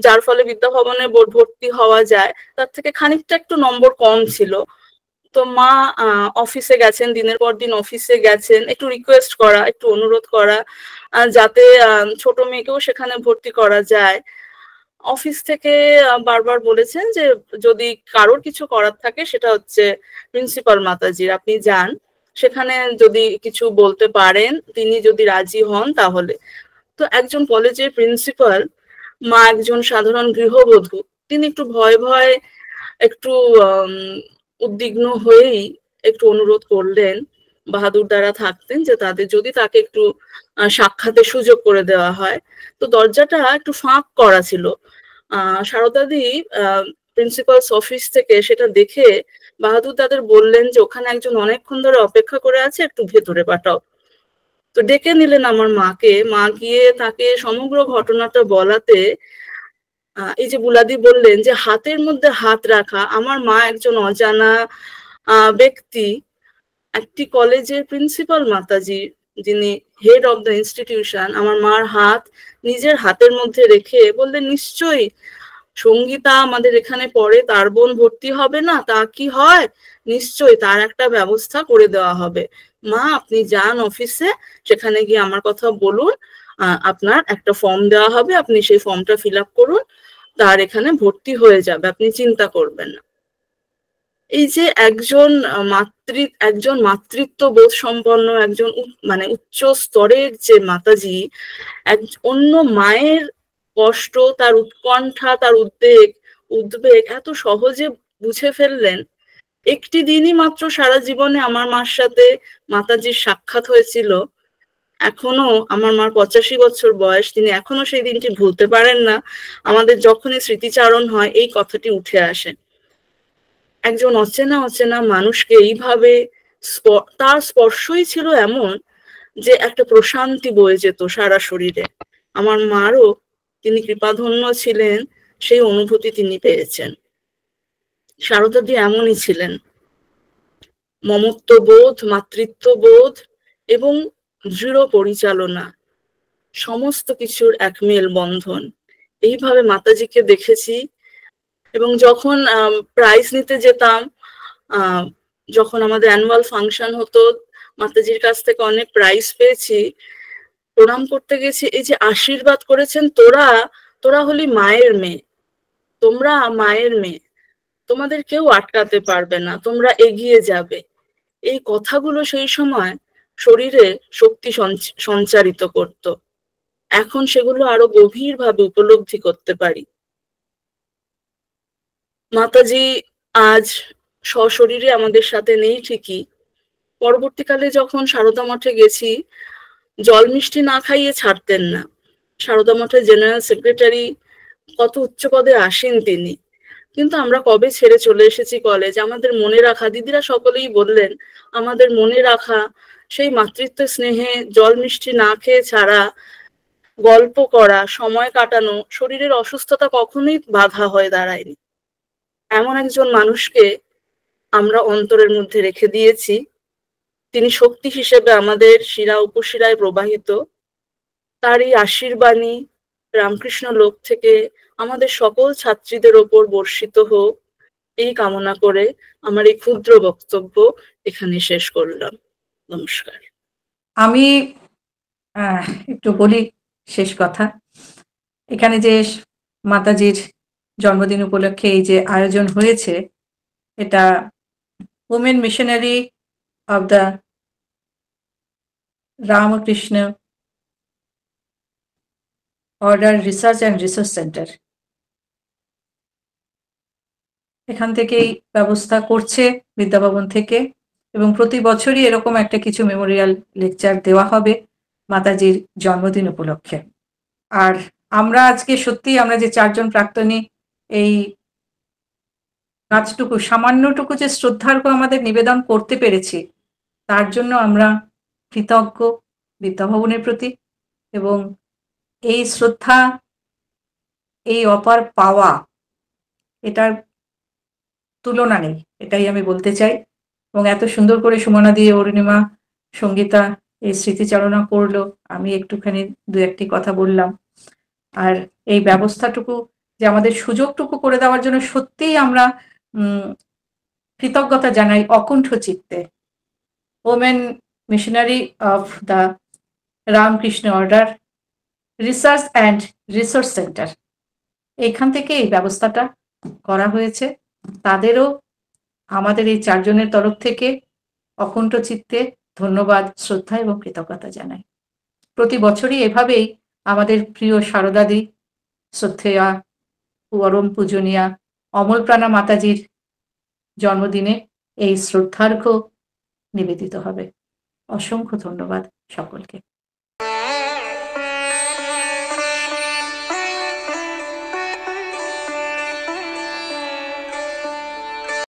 Speaker 4: যার ফলে বিদ্যাভবনে ভর্তি হওয়া যায়, তার থেকে খানিকটা একটু নম্বর কম ছিল। তো মা অফিসে গেছেন, দিনের পর দিন অফিসে গেছেন, একটু রিকোয়েস্ট করা, একটু অনুরোধ করা যাতে ছোট মেয়েকেও সেখানে ভর্তি করা যায়। অফিস থেকে বারবার বলেছেন যে যদি কারোর কিছু করার থাকে সেটা হচ্ছে প্রিন্সিপাল মাতাজির, আপনি যান, সেখানে যদি কিছু বলতে পারেন, তিনি যদি রাজি হন তাহলে। তো একজন কলেজের প্রিন্সিপাল, মা একজন সাধারণ গৃহবধূ, তিনি একটু ভয় ভয়, একটু উদ্বিগ্ন হয়েই একটু অনুরোধ করলেন বাহাদুর দ্বারা থাকতেন যে তাদের যদি তাকে একটু সাক্ষাতের সুযোগ করে দেওয়া হয়। তো দরজাটা একটু ফাঁক করা ছিল। সারদাদি প্রিন্সিপালস অফিস থেকে সেটা দেখে বাহাদুর তাদের বললেন যে ওখানে একজন অনেকক্ষণ ধরে অপেক্ষা করে আছে, একটু ভেতরে পাঠাও। তো ডেকে নিলেন আমার মাকে। মা গিয়ে তাকে সমগ্র ঘটনাটা বলাতে এই যে বুলাদি বললেন যে হাতের মধ্যে হাত রাখা, আমার মা একজন অজানা ব্যক্তি, একটি কলেজের প্রিন্সিপাল মাতাজি, যিনি হেড অফ দ্য ইনস্টিটিউশন, আমার মার হাত নিজের হাতের মধ্যে রেখে বললেন, নিশ্চয়ই সঙ্গীতা আমাদের এখানে পড়ে, তার বোন ভর্তি হবে না, তা কি হয়, নিশ্চয়ই তার একটা ব্যবস্থা করে দেওয়া হবে। মা আপনি যান অফিসে, সেখানে গিয়ে আমার কথা বলুন, আপনার একটা ফর্ম দেওয়া হবে, আপনি সেই ফর্মটা ফিল আপ করুন, তার এখানে ভর্তি হয়ে যাবে, আপনি চিন্তা করবেন না। এই যে একজন মাতৃত্ব বোধ সম্পন্ন একজন মানে উচ্চ স্তরের যে মাতাজি, অন্য মায়ের কষ্ট, তার উৎকণ্ঠা, তার উদ্বেগ এত সহজে বুঝে ফেললেন। একটি দিনই মাত্র সারা জীবনে আমার মার সাথে মাতাজির সাক্ষাৎ হয়েছিল। এখনো আমার মার 85 বছর বয়স, তিনি এখনো সেই দিনটি ভুলতে পারেন না। আমাদের যখনই স্মৃতিচারণ হয় এই কথাটি উঠে আসে। একজন অচেনা মানুষকে এইভাবে তার স্পর্শই ছিল এমন যে একটা প্রশান্তি বয়ে যেত সারা শরীরে। আমার মারও তিনি কৃপাধন্য ছিলেন, সেই অনুভূতি তিনি পেয়েছেন। শারদাদি এমনই ছিলেন, মমত্ববোধ, মাতৃত্ববোধ এবং দৃঢ় পরিচালনা, সমস্ত কিছুর এক মেল বন্ধন। এইভাবে মাতাজিকে দেখেছি। এবং যখন প্রাইজ নিতে যেতাম, যখন আমাদের অ্যানুয়াল ফাংশন হতো, মাতাজির কাছ থেকে অনেক প্রাইজ পেয়েছি, প্রণাম করতে গেছি, এই যে আশীর্বাদ করেছেন, তোরা হলি মায়ের মেয়ে, তোমরা মায়ের মেয়ে, তোমাদের কেউ আটকাতে পারবে না, তোমরা এগিয়ে যাবে। এই কথাগুলো সেই সময় শরীরে শক্তি সঞ্চারিত করত। এখন সেগুলো আরো গভীরভাবে উপলব্ধি করতে পারি। মাতাজি আজ সশরীরে আমাদের সাথে নেই ঠিকই, পরবর্তীকালে যখন সারদা মঠে গেছি, জল মিষ্টি না খাইয়ে ছাড়তেন না। সারদা মঠের জেনারেল সেক্রেটারি, কত উচ্চ পদে আসেন তিনি, কিন্তু আমরা কবে ছেড়ে চলে এসেছি কলেজ। আমাদের মনে রাখা, দিদিরা সকলেই বললেন, আমাদের মনে রাখা সেই মাতৃত্ব স্নেহে জল মিষ্টি না খেয়ে ছাড়া, গল্প করা, সময় কাটানো, শরীরের অসুস্থতা কখনোই বাধা হয়ে দাঁড়ায়নি। এমন একজন মানুষকে আমরা অন্তরের মধ্যে রেখে দিয়েছি, তিনি শক্তি হিসেবে আমাদের শিরা উপশিরায় প্রবাহিত। তার এই আশীর্বাণী রামকৃষ্ণ লোক থেকে আমাদের সকল ছাত্রীদের ওপর বর্ষিত হোক, এই কামনা করে আমার এই ক্ষুদ্র বক্তব্য এখানে শেষ করলাম। নমস্কার।
Speaker 1: আমি একটু বলি শেষ কথা। এখানে যে মাতাজির জন্মদিন উপলক্ষে এই যে আয়োজন হয়েছে, এটা women missionary of the Ramakrishna order research and resource centre এখান থেকেই ব্যবস্থা করছে বিদ্যাভবন থেকে, এবং প্রতি বছরই এরকম একটা কিছু মেমোরিয়াল লেকচার দেওয়া হবে মাতাজির জন্মদিন উপলক্ষে। আর আমরা আজকে সত্যি আমরা যে 4 জন প্রাক্তনী এই কাজটুকু সামান্যটুকু যে শ্রদ্ধার্ঘ্য আমাদের নিবেদন করতে পেরেছি, তার জন্য আমরা কৃতজ্ঞ বিদ্যাভবনের প্রতি। এবং এই শ্রদ্ধা, এই অপার পাওয়া, এটার তুলনা নেই, এটাই আমি বলতে চাই। এবং এত সুন্দর করে সুমনা দিয়ে অরুণিমা, সঙ্গীতা এই স্মৃতিচারণা করলো, আমি একটুখানি 2-1টি কথা বললাম। আর এই ব্যবস্থাটুকু যে আমাদের সুযোগটুকু করে দেওয়ার জন্য সত্যিই আমরা কৃতজ্ঞতা জানাই অকুণ্ঠ চিত্তে। Women missionary of the Ramakrishna order research and resource centre, এখান থেকে এই ব্যবস্থাটা করা হয়েছে। তাদেরও আমাদের এই 4 জনের তরফ থেকে অকুণ্ঠ চিত্তে ধন্যবাদ, শ্রদ্ধা এবং কৃতজ্ঞতা জানাই। প্রতি বছরই এভাবেই আমাদের প্রিয় সারদাদি, শ্রদ্ধেয়া পরম পূজনীয়া অমলপ্রাণা মাতাজির জন্মদিনে এই শ্রদ্ধার্ঘ্য নিবেদিত হবে। অসংখ্য ধন্যবাদ সকলকে।